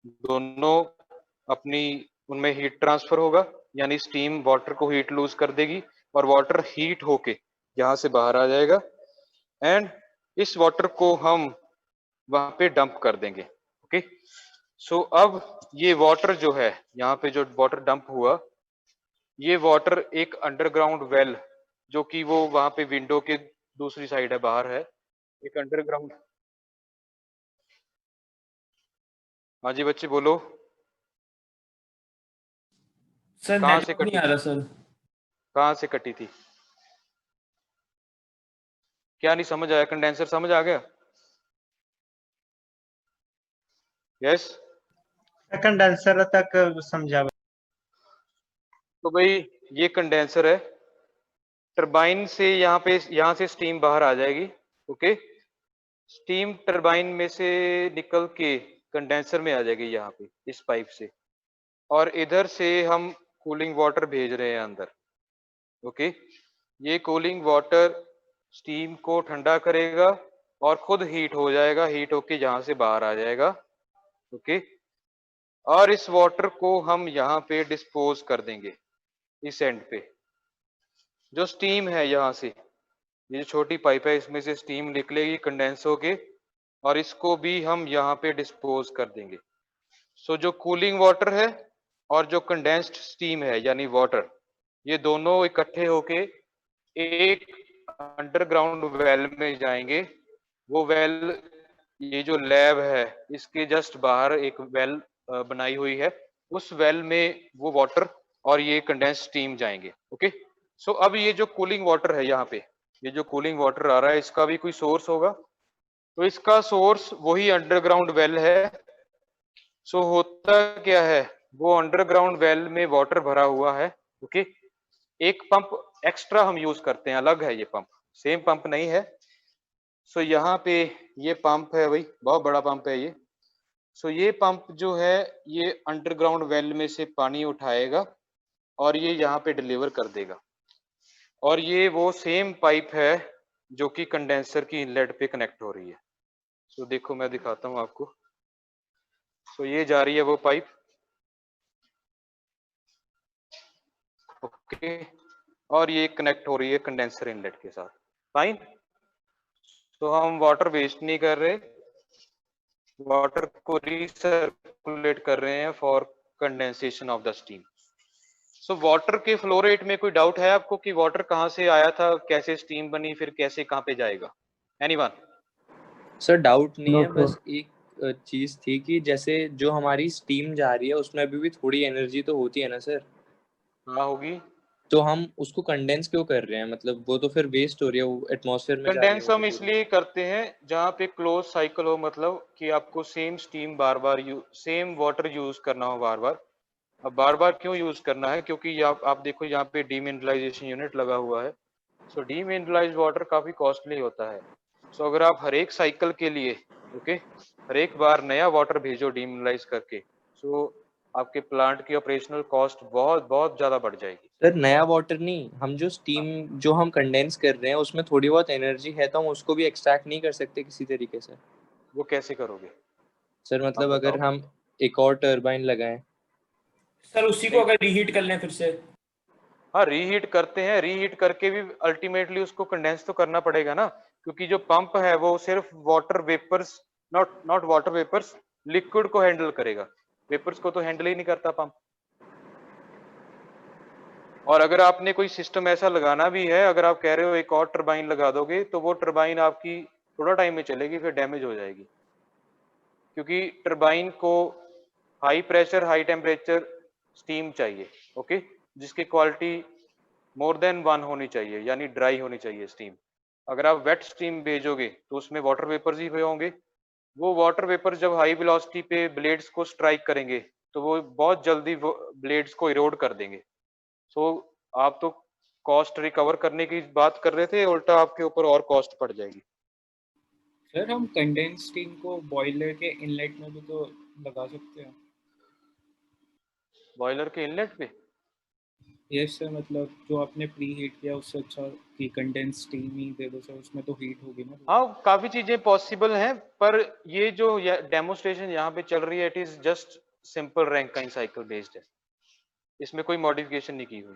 दोनों अपनी उनमें हीट ट्रांसफर होगा, यानी स्टीम वाटर को हीट लूज कर देगी और वाटर हीट होके यहाँ से बाहर आ जाएगा, एंड इस वाटर को हम वहां पे डंप कर देंगे। ओके, सो अब ये वाटर जो है, यहाँ पे जो वाटर डंप हुआ, ये वाटर एक अंडरग्राउंड वेल, जो कि वो वहां पे विंडो के दूसरी साइड है, बाहर है एक अंडरग्राउंड। हाँ जी बच्चे बोलो, सर कहाँ से नेटवर्क नहीं कटी आ थी? रहा सर। कहाँ से कटी थी? क्या नहीं समझ आया? कंडेंसर समझ आ गया? यस। कंडेंसर तक समझा। तो भाई ये कंडेंसर है, टरबाइन से यहाँ से स्टीम बाहर आ जाएगी। ओके, स्टीम टरबाइन में से निकल के कंडेंसर में आ जाएगी यहाँ पे इस पाइप से, और इधर से हम कूलिंग वाटर भेज रहे हैं अंदर। ओके, ये कूलिंग वाटर स्टीम को ठंडा करेगा और खुद हीट हो जाएगा, हीट होके यहाँ से बाहर आ जाएगा। ओके, और इस वाटर को हम यहाँ पे डिस्पोज कर देंगे इस एंड पे। जो स्टीम है यहाँ से, ये जो छोटी पाइप है, इसमें से स्टीम निकलेगी कंडेंस होके, और इसको भी हम यहाँ पे डिस्पोज कर देंगे। सो जो कूलिंग वाटर है और जो कंडेंस्ड स्टीम है यानी वाटर, ये दोनों इकट्ठे होके एक अंडरग्राउंड वेल में जाएंगे। वो वेल, ये जो लैब है इसके जस्ट बाहर एक वेल बनाई हुई है, उस वेल में वो वाटर और ये कंडेंस स्टीम जाएंगे। ओके, सो अब ये जो कूलिंग वाटर है यहाँ पे, ये जो कूलिंग वाटर आ रहा है, इसका भी कोई सोर्स होगा, तो इसका सोर्स वही अंडरग्राउंड वेल है। सो होता क्या है, वो अंडरग्राउंड वेल में वाटर भरा हुआ है। ओके, एक पंप एक्स्ट्रा हम यूज करते हैं, अलग है ये पंप, सेम पंप नहीं है। सो यहाँ पे ये पंप है भाई, बहुत बड़ा पंप है ये। सो ये पंप जो है ये अंडरग्राउंड वेल में से पानी उठाएगा और ये यहाँ पे डिलीवर कर देगा। और ये वो सेम पाइप है जो कि कंडेंसर की इनलेट पे कनेक्ट हो रही है। सो देखो मैं दिखाता हूँ आपको। सो ये जा रही है वो पाइप। ओके, और ये कनेक्ट हो रही है कंडेंसर इनलेट के साथ। फाइन, तो हम वाटर वेस्ट नहीं कर रहे, वाटर को रिसर्कुलेट कर रहे हैं for condensation of the steam. So water के फ्लो रेट में कोई डाउट है आपको कि वाटर कहाँ से आया था, कैसे स्टीम बनी, फिर कैसे कहाँ पे जाएगा? एनीवन? सर डाउट नहीं No, है, बस एक चीज थी कि जैसे जो हमारी स्टीम जा रही है उसमें अभी भी थोड़ी एनर्जी तो होती है ना सर, हाँ होगी। तो हम उसको कंडेंस क्यों कर रहे हैं? मतलब वो तो फिर वेस्ट हो रही है, वो एटमॉस्फेयर में जा रही है कंडेंस वो हम तो पूरी। इसलिए करते हैं जहाँ पे क्लोज साइकिल हो, मतलब कि आपको सेम स्टीम बार बार सेम वाटर यूज करना हो बार बार। अब बार बार क्यों यूज करना है, क्योंकि आप देखो यहाँ पे डीमिनरलाइजेशन यूनिट लगा हुआ है। सो डीमिनरलाइज्ड वाटर काफी कॉस्टली होता है। सो अगर आप हर एक साइकिल के लिए, ओके, हर एक बार नया वाटर भेजो डीमिनरलाइज करके, सो आपके प्लांट की ऑपरेशनल कॉस्ट बहुत बहुत ज्यादा बढ़ जाएगी। सर नया वाटर नहीं, हम जो स्टीम जो हम कंडेंस कर रहे हैं उसमें थोड़ी बहुत एनर्जी है, तो हम उसको भी एक्सट्रैक्ट नहीं कर सकते किसी तरीके से? वो कैसे करोगे सर आप मतलब बताओ? अगर हम एक और टरबाइन लगाएं। सर उसी को नहीं, अगर रीहीट कर लें फिर से। हाँ रीहीट करते हैं, रीहीट करके भी अल्टीमेटली उसको कंडेंस तो करना पड़ेगा ना, क्योंकि जो पंप है वो सिर्फ water vapours, not water vapours, liquid को हैंडल करेगा, वेपर्स को तो हैंडल ही नहीं करता पंप। और अगर आपने कोई सिस्टम ऐसा लगाना भी है, अगर आप कह रहे हो एक और टरबाइन लगा दोगे, तो वो टरबाइन आपकी थोड़ा टाइम में चलेगी, फिर डैमेज हो जाएगी, क्योंकि टरबाइन को high pressure high temperature steam चाहिए। ओके, जिसकी क्वालिटी मोर देन 1 होनी चाहिए, यानी ड्राई होनी चाहिए स्टीम। अगर आप वेट स्टीम भेजोगे तो उसमें वाटर वेपर्स ही हुए होंगे। वो वाटर वेपर जब हाई वेलोसिटी पे ब्लेड्स को स्ट्राइक करेंगे तो वो बहुत जल्दी ब्लेड्स को इरोड कर देंगे। सो आप तो कॉस्ट रिकवर करने की बात कर रहे थे, उल्टा आपके ऊपर और कॉस्ट पड़ जाएगी। सर हम कंडेंस स्टीम को बॉयलर के इनलेट में भी तो लगा सकते हैं। बॉयलर के इनलेट पे? यस सर, मतलब जो आपने प्री हीट किया उससे अच्छा कि कंडेंस स्टीम ही दे दो सर, उसमें तो हीट होगी ना। हाँ, काफी चीजें पॉसिबल हैं, पर ये जो डेमोस्ट्रेशन यहाँ पे चल रही है, it is just simple Rankine cycle based है, इसमें कोई मॉडिफिकेशन नहीं की हुई।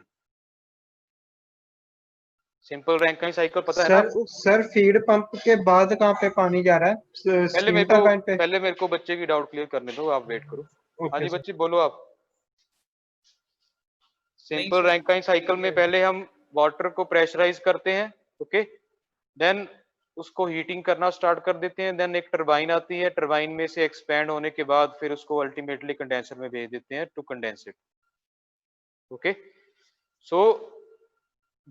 सिंपल रैंकाइन साइकिल पता है ना आपको? सर फीड पंप के बाद कहाँ पे पानी जा रहा है? स्टीम टरबाइन पे? पहले मेरे को बच्चे की डाउट क्लियर करने दो, आप वेट करो। हाँ ओके जी सर। बच्चे बोलो आप। सिंपल रैंकाइन साइकिल में पहले हम वाटर को प्रेशराइज करते हैं, ओके, देन उसको हीटिंग करना स्टार्ट कर देते हैं, देन एक टरबाइन आती है, टरबाइन में से एक्सपैंड होने के बाद फिर उसको अल्टीमेटली कंडेंसर में भेज देते हैं टू कंडेंस इट। ओके, सो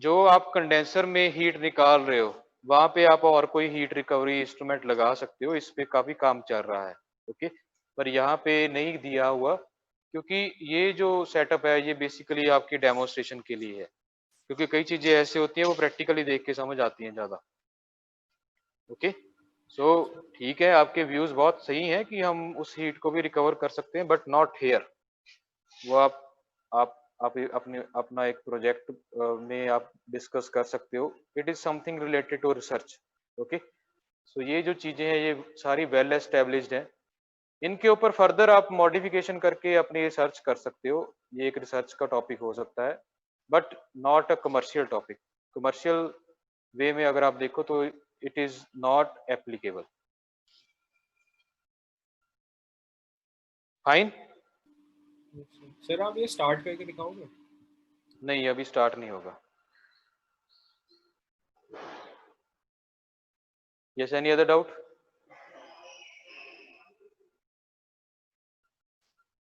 जो आप कंडेंसर में हीट निकाल रहे हो वहां पे आप और कोई हीट रिकवरी इंस्ट्रूमेंट लगा सकते हो, इस पे काफी काम चल रहा है। ओके, पर यहाँ पे नहीं दिया हुआ, क्योंकि ये जो सेटअप है ये बेसिकली आपकी डेमोन्स्ट्रेशन के लिए है, क्योंकि कई चीजें ऐसी होती हैं वो प्रैक्टिकली देख के समझ आती हैं ज्यादा। ओके, सो ठीक है, आपके व्यूज बहुत सही हैं कि हम उस हीट को भी रिकवर कर सकते हैं, बट नॉट हेयर। वो आप अपने अपना एक प्रोजेक्ट में आप डिस्कस कर सकते हो। It is something related to research. Okay, so ये जो चीजें हैं ये सारी वेल एस्टेब्लिश्ड हैं, इनके ऊपर फर्दर आप मॉडिफिकेशन करके अपनी रिसर्च कर सकते हो। ये एक रिसर्च का टॉपिक हो सकता है, but not a commercial topic. Commercial way में अगर आप देखो तो it is not applicable. Fine sir आप ये स्टार्ट करके दिखाओगे? नहीं, अभी स्टार्ट नहीं होगा। Yes, any other doubt?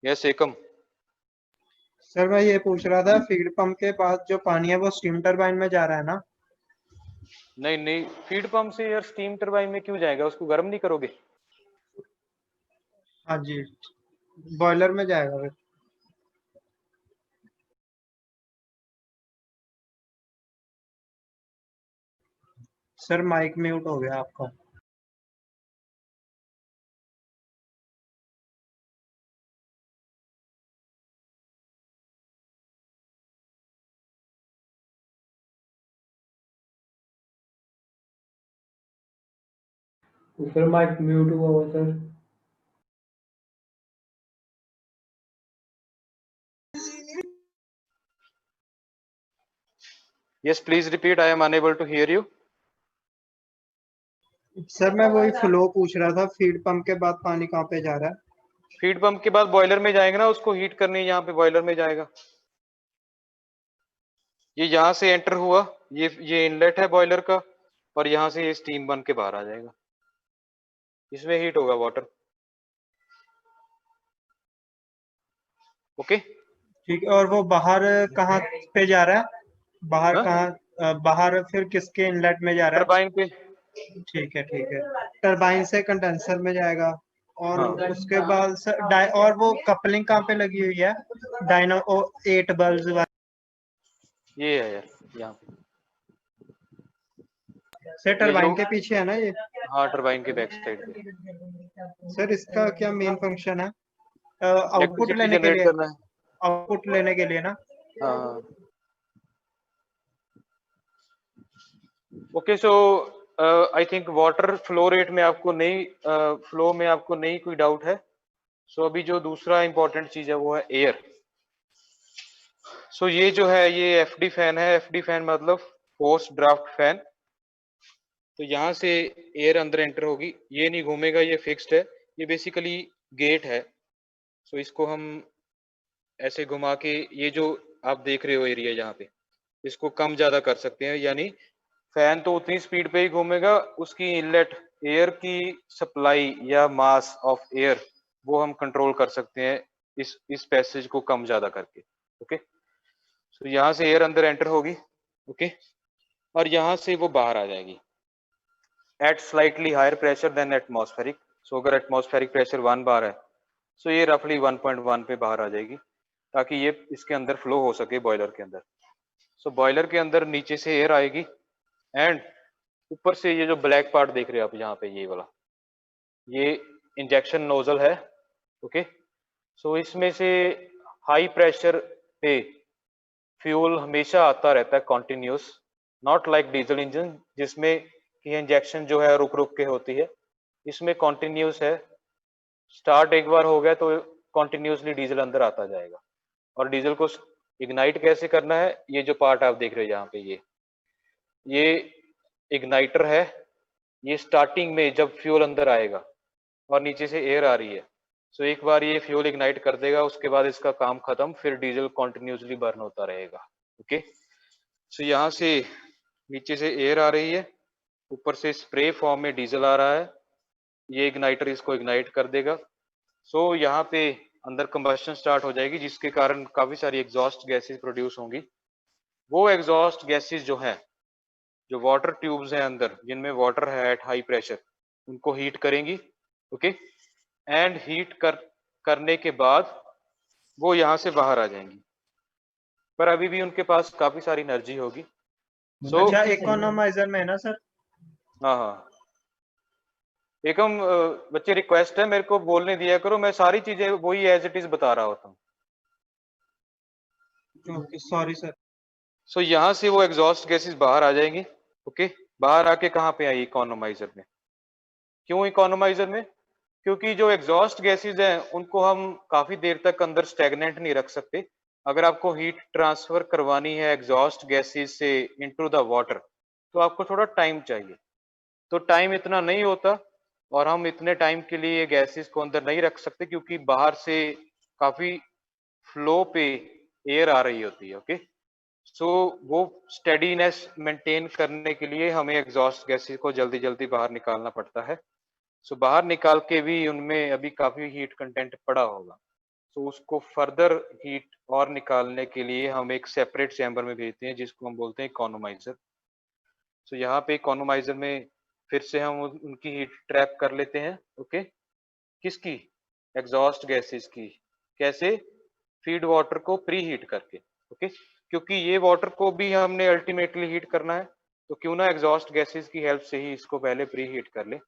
Yes एकम। सर मैं ये पूछ रहा था, फीड पंप के पास जो पानी है वो स्टीम टरबाइन में जा रहा है ना? नहीं नहीं, फीड पंप से यार स्टीम टरबाइन में क्यों जाएगा? उसको गर्म नहीं करोगे? हाँ जी, बॉयलर में जाएगा फिर। सर माइक म्यूट हो गया आपका। सर माइक म्यूट हुआ हुआ sir. Yes please repeat, I am unable to hear you. Sir मैं वही फ्लो पूछ रहा था, फीड पंप के बाद पानी कहाँ पे जा रहा है? फीड पंप के बाद बॉयलर में जाएगा ना, उसको हीट करने यहाँ पे बॉयलर में जाएगा। ये यहाँ से एंटर हुआ, ये इनलेट है बॉयलर का, और यहाँ से ये स्टीम बन के बाहर आ जाएगा, इसमें हीट होगा वाटर। ओके ठीक है, और वो बाहर कहाँ पे जा रहा है? बाहर हाँ? कहाँ, बाहर फिर किसके इनलेट में जा रहा है? टरबाइन पे। ठीक है, टरबाइन से कंडेंसर में जाएगा। और हाँ। उसके बाद सर और वो कपलिंग कहाँ पे लगी हुई है? डायनो 8 बल्ब ये है यार यहाँ पे से टरबाइन के पीछे है ना ये? हाँ, टरबाइन के बैक साइड पे सर इसका क्या मेन फंक्शन है? आउटपुट इलेक्ट्रिसिटी लेने के जनरेट लिए? करना है। आउटपुट लेने के लिए ना? हाँ। Okay, so I think water flow rate में आपको नहीं, फ्लो में आपको नहीं कोई डाउट है। सो अभी जो दूसरा इंपॉर्टेंट चीज है वो है एयर। सो ये जो है ये एफडी फैन है। एफडी फैन मतलब फोर्स ड्राफ्ट फैन। तो यहाँ से एयर अंदर एंटर होगी, ये नहीं घूमेगा, ये फिक्स्ड है। ये बेसिकली गेट है। सो इसको हम ऐसे घुमा के, ये जो आप देख रहे हो एरिया यहाँ पे, इसको कम ज्यादा कर सकते हैं। यानी फैन तो उतनी स्पीड पे ही घूमेगा, उसकी इनलेट एयर की सप्लाई या मास ऑफ एयर वो हम कंट्रोल कर सकते हैं इस पैसेज को कम ज्यादा करके। ओके, तो यहाँ से एयर अंदर एंटर होगी। ओके, और यहाँ से वो बाहर आ जाएगी at slightly higher pressure than atmospheric. So अगर एटमॉस्फेरिक प्रेशर 1 बार है, सो ये रफली 1.1 पे बाहर आ जाएगी, ताकि ये इसके अंदर फ्लो हो सके बॉयलर के अंदर। सो बॉयलर के अंदर नीचे से एयर आएगी, एंड ऊपर से ये जो ब्लैक पार्ट देख रहे हो आप यहाँ पे, ये वाला, ये इंजेक्शन नोजल है। ओके, सो इसमें से हाई प्रेशर पे फ्यूल हमेशा आता रहता है continuous, not like diesel engine जिसमें कि इंजेक्शन जो है रुक रुक के होती है। इसमें कॉन्टिन्यूस है, स्टार्ट एक बार हो गया तो कॉन्टिन्यूसली डीजल अंदर आता जाएगा। और डीजल को इग्नाइट कैसे करना है, ये जो पार्ट आप देख रहे हो यहाँ पे, ये इग्नाइटर है। ये स्टार्टिंग में जब फ्यूल अंदर आएगा और नीचे से एयर आ रही है, सो एक बार ये फ्यूल इग्नाइट कर देगा, उसके बाद इसका काम खत्म, फिर डीजल कॉन्टिन्यूसली बर्न होता रहेगा। ओके, सो यहाँ से नीचे से एयर आ रही है, ऊपर से स्प्रे फॉर्म में डीजल आ रहा है, ये इग्नाइटर इसको इग्नाइट कर देगा। सो यहाँ पे अंदर कंबस्शन स्टार्ट हो जाएगी, जिसके कारण काफी सारी एग्जॉस्ट गैसेस प्रोड्यूस होंगी। वो एग्जॉस्ट गैसेस जो है, जो वाटर ट्यूब्स हैं अंदर जिनमें वाटर है एट हाई प्रेशर, उनको हीट करेंगी। ओके, एंड हीट करने के बाद वो यहाँ से बाहर आ जाएंगी, पर अभी भी उनके पास काफी सारी एनर्जी होगी। सो अच्छा, इकोनोमाइजर में है ना सर? हाँ हाँ, एकम बच्चे रिक्वेस्ट है, मेरे को बोलने दिया करो, मैं सारी चीजें वही एज इट इज बता रहा होता हूँ। Okay, sorry sir. सो यहाँ से वो एग्जॉस्ट गैसेस बाहर आ जाएंगी। ओके, बाहर आके कहाँ पे आई? इकोनोमाइजर में। क्यों इकोनोमाइजर में? क्योंकि जो एग्जॉस्ट गैसेस हैं उनको हम काफी देर तक अंदर स्टेगनेंट नहीं रख सकते। अगर आपको हीट ट्रांसफर करवानी है एग्जॉस्ट गैसेस से इनटू द वाटर, तो आपको थोड़ा टाइम चाहिए। तो टाइम इतना नहीं होता, और हम इतने टाइम के लिए गैसेस को अंदर नहीं रख सकते, क्योंकि बाहर से काफी फ्लो पे एयर आ रही होती है। ओके, सो वो स्टेडीनेस मेंटेन करने के लिए हमें एग्जॉस्ट गैसेस को जल्दी जल्दी बाहर निकालना पड़ता है। सो बाहर निकाल के भी उनमें अभी काफी हीट कंटेंट पड़ा होगा, तो उसको फर्दर हीट और निकालने के लिए हम एक सेपरेट चैम्बर में भेजते हैं जिसको हम बोलते हैं इकोनोमाइजर। सो यहाँ पे इकोनोमाइजर में फिर से हम उनकी हीट ट्रैप कर लेते हैं। ओके, किसकी? एग्जॉस्ट गैसेस की। कैसे? फीड वाटर को प्री हीट करके। ओके, क्योंकि ये वाटर को भी हमने अल्टीमेटली हीट करना है, तो क्यों ना एग्जॉस्ट गैसेस की हेल्प से ही इसको पहले प्री हीट कर ले।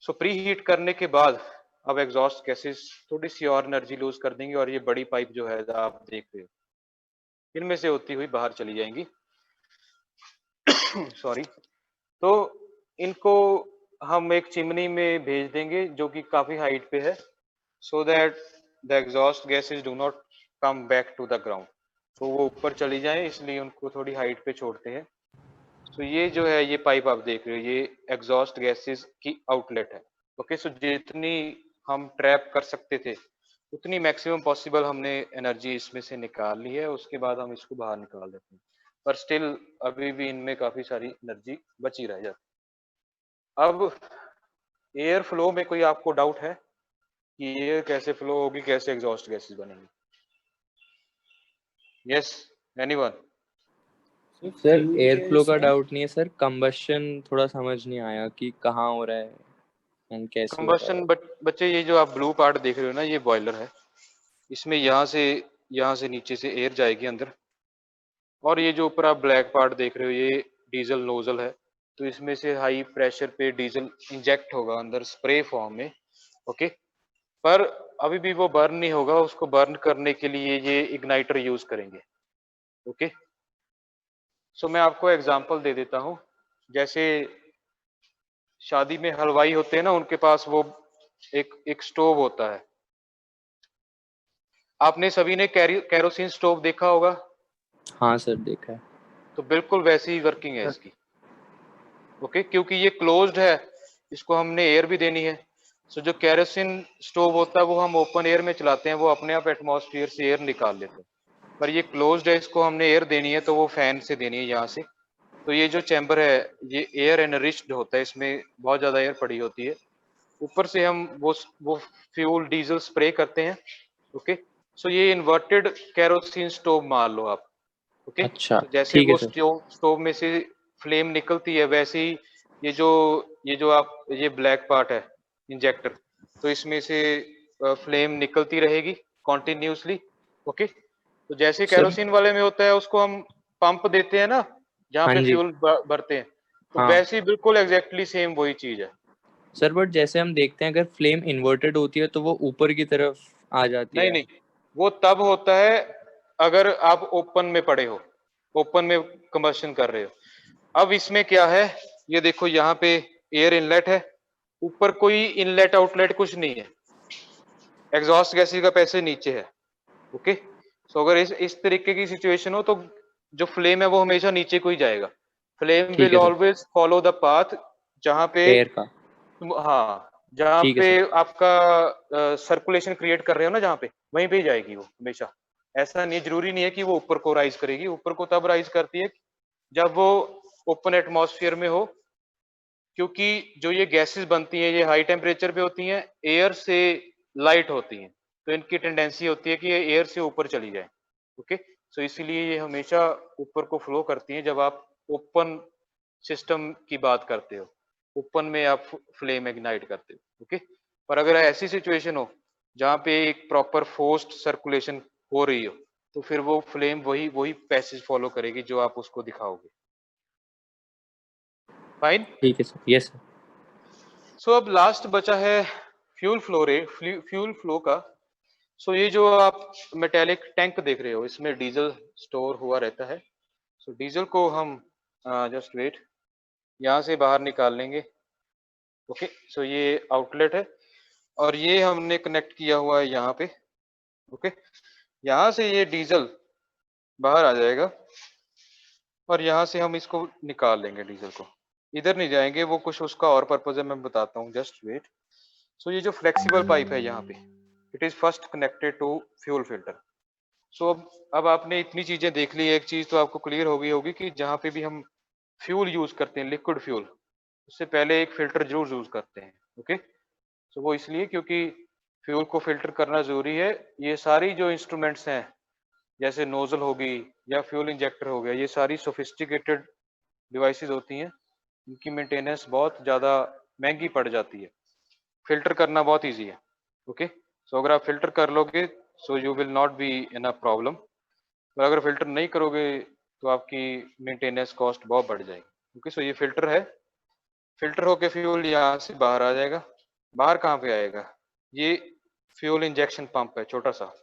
सो प्री हीट करने के बाद अब एग्जॉस्ट गैसेस थोड़ी सी और एनर्जी लूज कर देंगी और ये बड़ी पाइप जो है आप देख रहे हो, इनमें से होती हुई बाहर चली जाएंगी। सॉरी। तो इनको हम एक चिमनी में भेज देंगे जो कि काफी हाइट पे है, so that the exhaust gases do not come back to the ground. तो वो ऊपर चली जाए, इसलिए उनको थोड़ी हाइट पे छोड़ते हैं। तो ये जो है ये पाइप आप देख रहे हो, ये एग्जॉस्ट गैसेस की आउटलेट है। ओके, सो जितनी हम ट्रैप कर सकते थे उतनी मैक्सिमम पॉसिबल हमने एनर्जी इसमें से निकाल ली है, उसके बाद हम इसको बाहर निकाल देते हैं, पर स्टिल अभी भी इनमें काफी सारी एनर्जी बची रह जाती है। अब एयर फ्लो में कोई आपको डाउट है कि एयर कैसे फ्लो होगी, कैसे एग्जॉस्ट गैसेस बनेंगी? Yes, anyone? Sir air flow का डाउट नहीं है सर, कंबशन थोड़ा समझ नहीं आया कि कहाँ हो रहा है एंड कैसे हो रहा है। कंबशन बच्चे, ये जो आप ब्लू पार्ट देख रहे हो ना, ये बॉयलर है। इसमें यहाँ से नीचे से एयर जाएगी अंदर, और ये जो ऊपर आप ब्लैक पार्ट देख रहे हो ये डीजल नोजल है। तो इसमें से हाई प्रेशर पे डीजल इंजेक्ट होगा अंदर स्प्रे फॉर्म में। ओके, पर अभी भी वो बर्न नहीं होगा, उसको बर्न करने के लिए ये इग्नाइटर यूज करेंगे। ओके, सो मैं आपको एग्जांपल दे देता हूँ। जैसे शादी में हलवाई होते हैं ना, उनके पास वो एक स्टोव होता है। आपने सभी ने कैरोसिन स्टोव देखा होगा। हाँ सर देखा है। तो बिल्कुल वैसी ही वर्किंग है इसकी। ओके, क्योंकि ये क्लोज्ड है, इसको हमने एयर भी देनी है। सो जो कैरोसिन स्टोव होता है वो हम ओपन एयर में चलाते हैं, वो अपने आप एटमॉस्फेयर से एयर निकाल लेते हैं। पर ये क्लोज्ड है, इसको हमने एयर देनी है, तो वो फैन से देनी है यहाँ से। तो ये जो चैम्बर है ये एयर एनरिच्ड होता है, इसमें बहुत ज्यादा एयर पड़ी होती है। ऊपर से हम वो फ्यूल डीजल स्प्रे करते हैं। ओके, सो ये इन्वर्टेड कैरोसिन स्टोव मान लो आप। ओके, अच्छा तो जैसे ठीक है वो सर। स्टोव में से फ्लेम निकलती है, वैसे ही ये ब्लैक पार्ट है इंजेक्टर, तो इसमें से फ्लेम निकलती रहेगी कॉन्टिन्यूसली। ओके, तो जैसे सर कैरोसिन वाले में होता है उसको हम पंप देते हैं ना, जहाँ हाँ पे जी। फ्यूल भरते हैं, तो हाँ वैसे ही बिल्कुल एग्जैक्टली सेम वही चीज है। सर, बट जैसे हम देखते हैं अगर फ्लेम इन्वर्टेड होती है तो वो ऊपर की तरफ आ जाती नहीं है। नहीं, वो तब होता है अगर आप ओपन में पड़े हो, ओपन में कंबशन कर रहे हो। अब इसमें क्या है, ये देखो यहाँ पे एयर इनलेट है, ऊपर कोई इनलेट आउटलेट कुछ नहीं है, एग्जॉस्ट गैसेस का पैसे नीचे है। ओके, सो अगर इस तरीके की सिचुएशन हो तो जो फ्लेम है वो हमेशा नीचे को ही जाएगा। फ्लेम ठीक विल है sir. Always follow the path जहाँ पे एयर का। हाँ, जहाँ ठीक है पे सर। आपका सर्कुलेशन क्रिएट कर रहे हो ना, जहाँ पे वहीं पे ही जाएगी वो हमेशा। ऐसा नहीं, जरूरी नहीं है कि वो ऊपर को राइज करेगी, ऊपर को तब राइज करती है जब वो ओपन एटमॉस्फेयर में हो, क्योंकि जो ये गैसेस बनती हैं ये हाई टेम्परेचर पे होती हैं, एयर से लाइट होती हैं, तो इनकी टेंडेंसी होती है कि ये एयर से ऊपर चली जाए। ओके, सो इसीलिए ये हमेशा ऊपर को फ्लो करती हैं जब आप ओपन सिस्टम की बात करते हो, ओपन में आप फ्लेम इग्नाइट करते हो। ओके, पर अगर ऐसी सिचुएशन हो जहाँ पे एक प्रॉपर फोर्स्ड सर्कुलेशन हो रही हो, तो फिर वो फ्लेम वही पैसेज फॉलो करेगी जो आप उसको दिखाओगे। फाइन। ठीक है सर। Yes sir. सो अब लास्ट बचा है fuel flow rate, fuel flow का। सो ये जो आप मेटेलिक टैंक देख रहे हो, इसमें डीजल स्टोर हुआ रहता है। सो डीजल को हम जस्ट वेट, यहाँ से बाहर निकाल लेंगे। ओके, सो ये आउटलेट है और ये हमने कनेक्ट किया हुआ है यहाँ पे। ओके, यहाँ से ये डीजल बाहर आ जाएगा और यहाँ से हम इसको निकाल लेंगे। डीजल को इधर नहीं जाएंगे, वो कुछ उसका और पर्पज है, मैं बताता हूँ, जस्ट वेट। सो ये जो फ्लेक्सिबल पाइप है यहाँ पे, it is first connected to fuel filter. So अब आपने इतनी चीजें देख ली, एक चीज तो आपको क्लियर हो गई होगी कि जहाँ पे भी हम फ्यूल यूज करते हैं, लिक्विड फ्यूल, उससे पहले एक फिल्टर जरूर यूज करते हैं। ओके, तो वो इसलिए क्योंकि फ्यूल को फिल्टर करना जरूरी है। ये सारी जो इंस्ट्रूमेंट्स हैं, जैसे नोजल होगी या फ्यूल इंजेक्टर हो गया, ये सारी सोफिस्टिकेटेड डिवाइसेस होती हैं, इनकी मेंटेनेंस बहुत ज़्यादा महंगी पड़ जाती है। फिल्टर करना बहुत इजी है। ओके, सो अगर आप फिल्टर कर लोगे so you will not be in a problem, पर अगर फिल्टर नहीं करोगे तो आपकी मेंटेनेंस कॉस्ट बहुत बढ़ जाएगी। ओके, सो ये फिल्टर है, फिल्टर होके फ्यूल यहाँ से बाहर आ जाएगा। बाहर कहाँ पे आएगा? ये फ्यूल इंजेक्शन पंप है छोटा सा,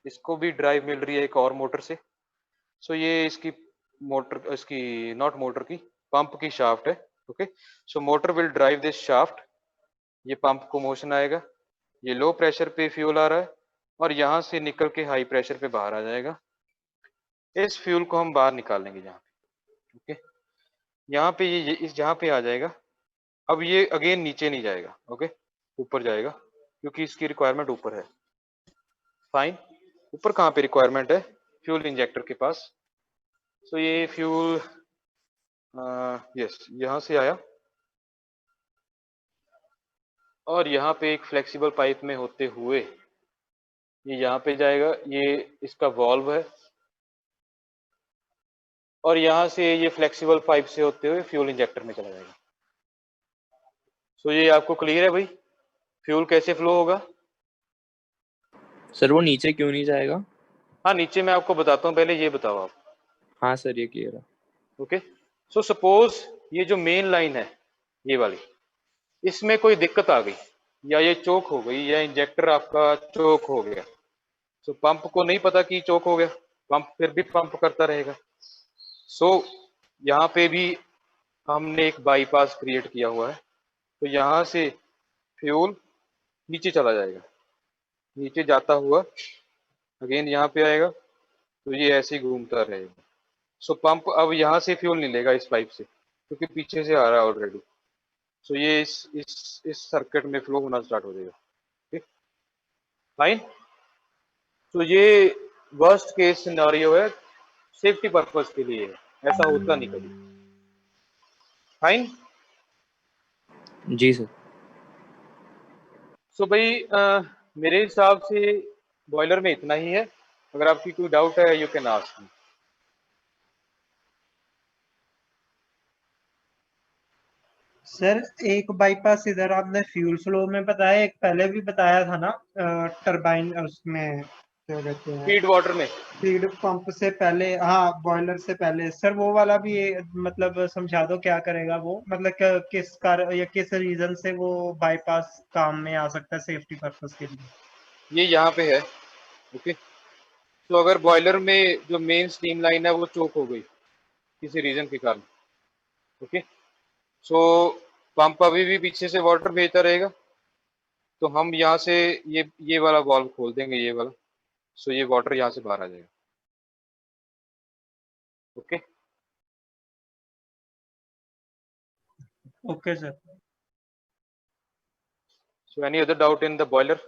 इसको भी ड्राइव मिल रही है एक और मोटर से। सो ये इसकी मोटर, इसकी नॉट मोटर की, पंप की शाफ्ट है। Okay, so motor will drive this shaft, ये पंप को मोशन आएगा, ये लो प्रेशर पे फ्यूल आ रहा है और यहाँ से निकल के हाई प्रेशर पे बाहर आ जाएगा। इस फ्यूल को हम बाहर निकाल लेंगे यहाँ पे। ओके, यहाँ पे ये इस जहाँ पे आ जाएगा। अब ये अगेन नीचे नहीं जाएगा, ओके, ऊपर जाएगा क्योंकि इसकी रिक्वायरमेंट ऊपर है। फाइन, ऊपर कहाँ पे रिक्वायरमेंट है? फ्यूल इंजेक्टर के पास। सो ये फ्यूल यस यहाँ से आया और यहाँ पे एक फ्लेक्सिबल पाइप में होते हुए ये यहाँ पे जाएगा, ये इसका वॉल्व है और यहाँ से ये फ्लेक्सिबल पाइप से होते हुए फ्यूल इंजेक्टर में चला जाएगा। सो ये आपको क्लियर है भाई, फ्यूल कैसे फ्लो होगा? सर वो नीचे क्यों नहीं जाएगा? हाँ, नीचे मैं आपको बताता हूँ, पहले ये बताओ आप। हाँ सर, ये क्लियर है। ओके, सो सपोज ये जो मेन लाइन है ये वाली, इसमें कोई दिक्कत आ गई या ये चोक हो गई या इंजेक्टर आपका चोक हो गया, सो पंप को नहीं पता कि चोक हो गया, पंप फिर भी पंप करता रहेगा। सो यहाँ पे भी हमने एक बाईपास क्रिएट किया हुआ है, तो यहाँ से फ्यूल नीचे चला जाएगा, नीचे जाता हुआ अगेन यहाँ पे आएगा, तो ये ऐसे ही घूमता रहेगा। सो पंप अब यहाँ से फ्यूल नहीं लेगा इस पाइप से, क्योंकि पीछे से आ रहा है ऑलरेडी। सो ये इस सर्किट में फ्लो होना स्टार्ट हो जाएगा। ठीक, फाइन। तो ये वर्स्ट केस सिनेरियो है, सेफ्टी पर्पस के लिए है, ऐसा होता नहीं कभी। फाइन। जी सर। सो भाई मेरे हिसाब से बॉयलर में इतना ही है, अगर आपकी कोई डाउट है you can ask me. Sir एक बाईपास इधर आपने फ्यूल फ्लो में बताया, एक पहले भी बताया था ना टरबाइन, उसमें क्या कहते हैं, फीड वाटर में, फीड पंप से पहले, हाँ बॉयलर से पहले। सर वो वाला भी मतलब समझा दो क्या करेगा वो, मतलब किस कार या किस रीजन से वो बाईपास काम में आ सकता है सेफ्टी पर्पस के लिए? ये यहाँ पे है। ओके, तो अगर बॉयलर में जो मेन स्टीम लाइन है वो चोक हो गई किसी रीजन के कारण, ओके, सो पंप अभी भी पीछे से वाटर भेजता रहेगा, तो हम यहाँ से ये वाला वाल्व खोल देंगे, ये वाला, सो ये वाटर यहाँ से बाहर आ जाएगा। Okay, okay sir. So any other doubt in the boiler?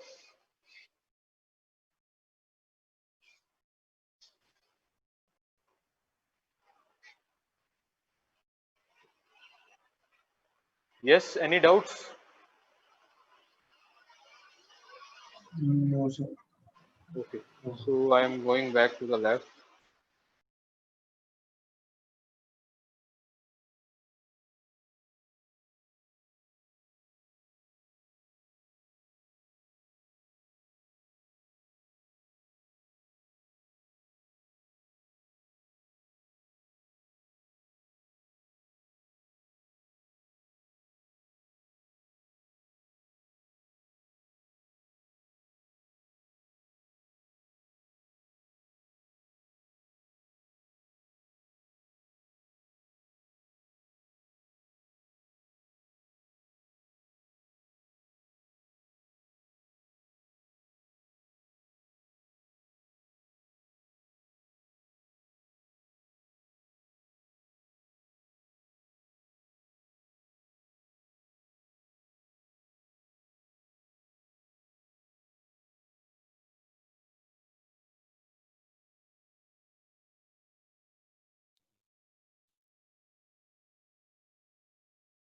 Yes, any doubts? No sir. Okay, so I am going back to the lab.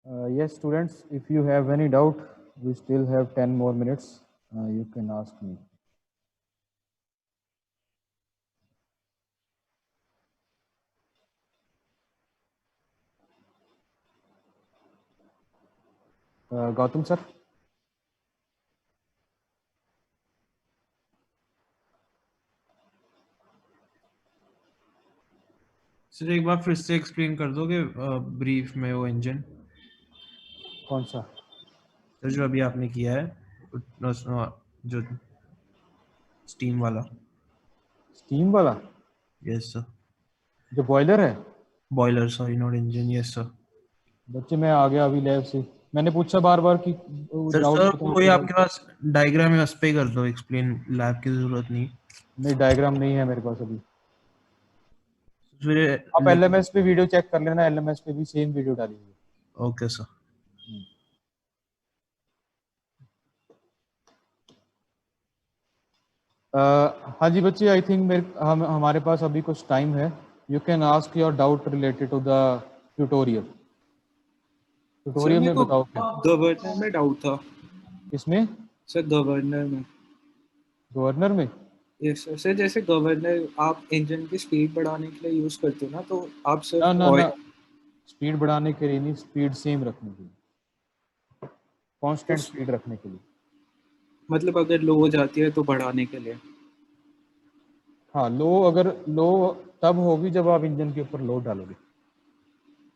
Yes, students, if you have any doubt, we still have 10 more minutes. You can ask me. Gautam sir. Sir एक बार फिर से explain कर दोगे brief में वो engine कौन सा? Sir जो अभी आपने किया है जो स्टीम वाला। स्टीम वाला? Yes sir. जो बॉयलर है? Boiler, sorry, not engine. Yes sir. बच्चे मैं आ गया अभी लैब से, मैंने पूछा बार बार कि सर डाउट सर बताओ। कोई आपके पास डायग्राम है, उस पे कर दो एक्सप्लेन, लैब की जरूरत नहीं। नहीं, डायग्राम नहीं है मेरे पास अभी। फिर आप एलएमएस पे वीडियो चेक कर लेना, एलएमएस पे भी सेम वीडियो डाली हुई है। Okay sir. हाँ जी बच्चे, आई थिंक हमारे पास अभी कुछ टाइम है। You can ask your doubt related to the tutorial. Tutorial में बताओ क्या गवर्नर में डाउट था। किसमें सर गवर्नर में। गवर्नर में? Yes sir. सर जैसे गवर्नर आप इंजन की स्पीड बढ़ाने के लिए यूज करते हो ना, तो आप सर ना स्पीड बढ़ाने के लिए नहीं, स्पीड सेम रखने के लिए, कांस्टेंट स्पीड रखने के लिए। मतलब अगर लो हो जाती है तो बढ़ाने के लिए। हाँ, अगर लो तब होगी जब आप इंजन के ऊपर लोड डालोगे।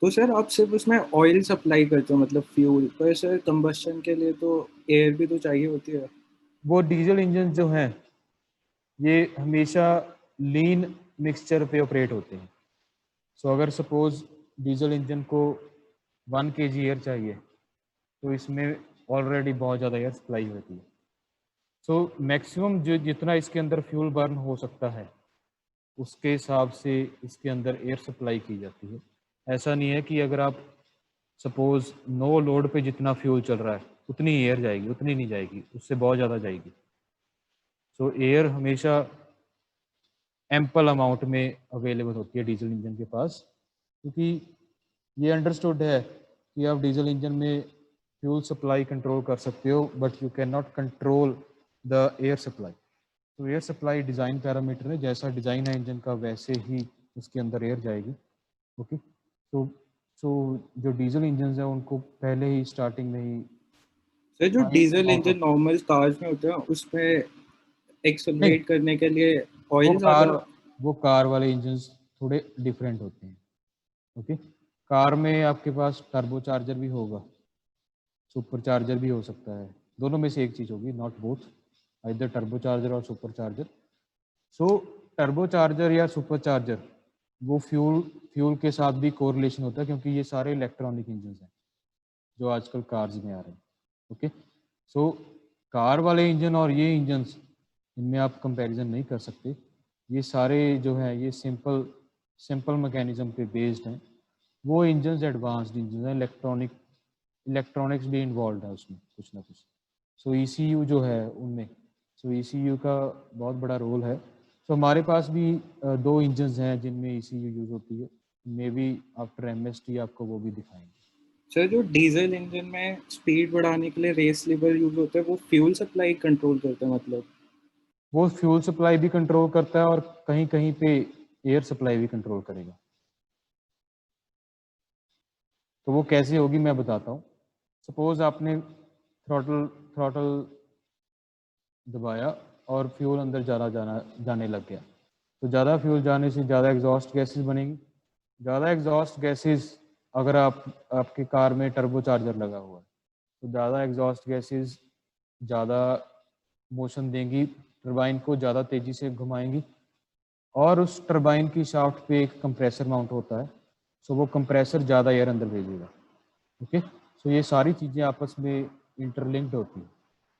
तो सर आप सिर्फ उसमें ऑयल सप्लाई करते हो, मतलब फ्यूल, पर सर कंबस्शन के लिए तो एयर भी तो चाहिए होती है। वो डीजल इंजन जो हैं ये हमेशा लीन मिक्सचर पे ऑपरेट होते हैं। सो अगर सपोज डीजल इंजन को 1 kg एयर चाहिए तो इसमें ऑलरेडी बहुत ज़्यादा एयर सप्लाई होती है। सो मैक्सिमम जो जितना इसके अंदर फ्यूल बर्न हो सकता है उसके हिसाब से इसके अंदर एयर सप्लाई की जाती है। ऐसा नहीं है कि अगर आप सपोज नो लोड पे जितना फ्यूल चल रहा है उतनी एयर जाएगी, उतनी नहीं जाएगी, उससे बहुत ज़्यादा जाएगी। सो एयर हमेशा एम्पल अमाउंट में अवेलेबल होती है डीजल इंजन के पास, क्योंकि ये अंडरस्टूड है कि आप डीजल इंजन में फ्यूल सप्लाई कंट्रोल कर सकते हो, but you can not control the air supply. तो एयर सप्लाई डिज़ाइन पैरामीटर है, जैसा डिज़ाइन है इंजन का वैसे ही उसके अंदर एयर जाएगी। ओके, तो जो डीजल इंजन है उनको पहले ही स्टार्टिंग में ही सर जो डीजल इंजन नॉर्मल कार्स में होते हैं उसमें एक्सेलरेट करने के लिए ऑयल ज़्यादा। वो कार वाले इंजन थोड़े डिफरेंट होते हैं। ओके, कार में आपके पास टर्बो चार्जर भी होगा, सुपर चार्जर भी हो सकता है, दोनों में से एक चीज़ होगी, not both, either turbo charger और सुपर चार्जर। सो टर्बो चार्जर या सुपर चार्जर वो फ्यूल के साथ भी कोरिलेशन होता है, क्योंकि ये सारे इलेक्ट्रॉनिक इंजन हैं जो आजकल कार्स में आ रहे हैं। ओके, सो कार वाले इंजन और ये इंजन्स, इनमें आप कंपैरिजन नहीं कर सकते। ये सारे जो हैं ये सिंपल मैकेनिज्म पे बेस्ड हैं। वो इंजन्स एडवांस्ड इंजन हैं, इलेक्ट्रॉनिक्स भी इन्वॉल्व है उसमें कुछ ना कुछ। सो ECU जो है उनमें, सो ECU का बहुत बड़ा रोल है। सो हमारे पास भी 2 इंजन्स हैं जिनमें ECU यूज होती है। मे बी आफ्टर MST आपको वो भी दिखाएंगे। सर जो डीजल इंजन में स्पीड बढ़ाने के लिए रेस लीवर यूज होता है वो फ्यूल सप्लाई कंट्रोल करता है, मतलब वो फ्यूल सप्लाई भी कंट्रोल करता है और कहीं कहीं पे एयर सप्लाई भी कंट्रोल करेगा। तो वो कैसे होगी मैं बताता हूँ। सपोज आपने थ्रॉटल दबाया और फ्यूल अंदर जाने लग गया, तो ज़्यादा फ्यूल जाने से ज़्यादा एग्जॉस्ट गैसेस बनेगी। ज़्यादा एग्जॉस्ट गैसेस, अगर आपके कार में टर्बो चार्जर लगा हुआ है तो ज़्यादा एग्जॉस्ट गैसेस ज़्यादा मोशन देंगी, टरबाइन को ज़्यादा तेज़ी से घुमाएंगी, और उस टरबाइन की शाफ्ट पे एक कंप्रेसर माउंट होता है। सो वो कंप्रेसर ज़्यादा एयर अंदर भेजेगा। ओके, सो ये सारी चीज़ें आपस में इंटरलिंक्ड होती हैं।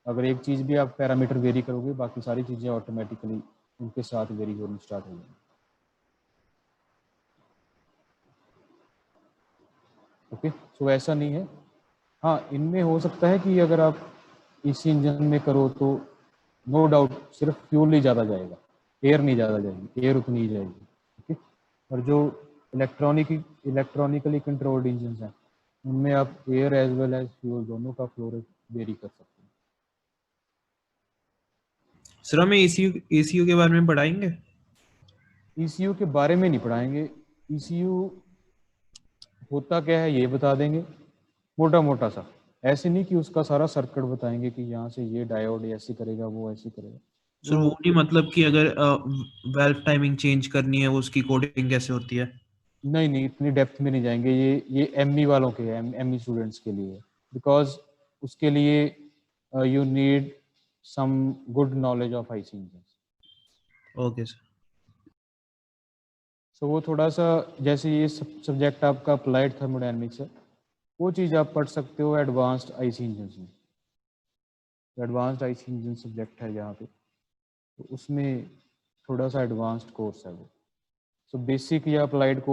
अगर एक चीज़ भी आप पैरामीटर वेरी करोगे, बाकी सारी चीज़ें ऑटोमेटिकली उनके साथ वेरी होनी स्टार्ट हो जाएंगी। ओके, सो ऐसा नहीं है। हाँ, इनमें हो सकता है कि अगर आप इसी इंजन में करो तो नो डाउट सिर्फ फ्यूल ही ज़्यादा जाएगा, एयर नहीं ज़्यादा जाएगी, एयर उतनी ही जाएगी। ओके, और जो इलेक्ट्रॉनिकली कंट्रोल्ड इंजन हैं उनमें आप air as well as fuel दोनों का फ्लो रेट वेरी कर सकते हैं। सर हमें ECU के बारे में पढ़ाएंगे? ECU के बारे में नहीं पढ़ाएंगे। ECU होता क्या है ये बता देंगे मोटा मोटा सा, ऐसे नहीं कि उसका सारा सर्किट बताएंगे कि यहाँ से ये डायोड ऐसे करेगा वो ऐसे करेगा। सर वो नहीं, मतलब कि अगर वाल्व टाइमिंग चेंज करनी है, वो उसकी कोडिंग कैसे होती है? नहीं नहीं, इतनी डेप्थ में नहीं जाएंगे। ये ME वालों के है, ME स्टूडेंट्स के लिए, बिकॉज उसके लिए you need some good knowledge of IC engine. Okay sir. So वो थोड़ा सा, जैसे ये सब्जेक्ट आपका अप्लाइड थर्मोडायनेमिक्स है, वो चीज़ आप पढ़ सकते हो एडवांस्ड IC इंजन में। एडवांस्ड IC इंजन सब्जेक्ट है यहाँ पे, तो उसमें थोड़ा सा एडवांस्ड कोर्स है वो। सो बेसिक या अप्लाइड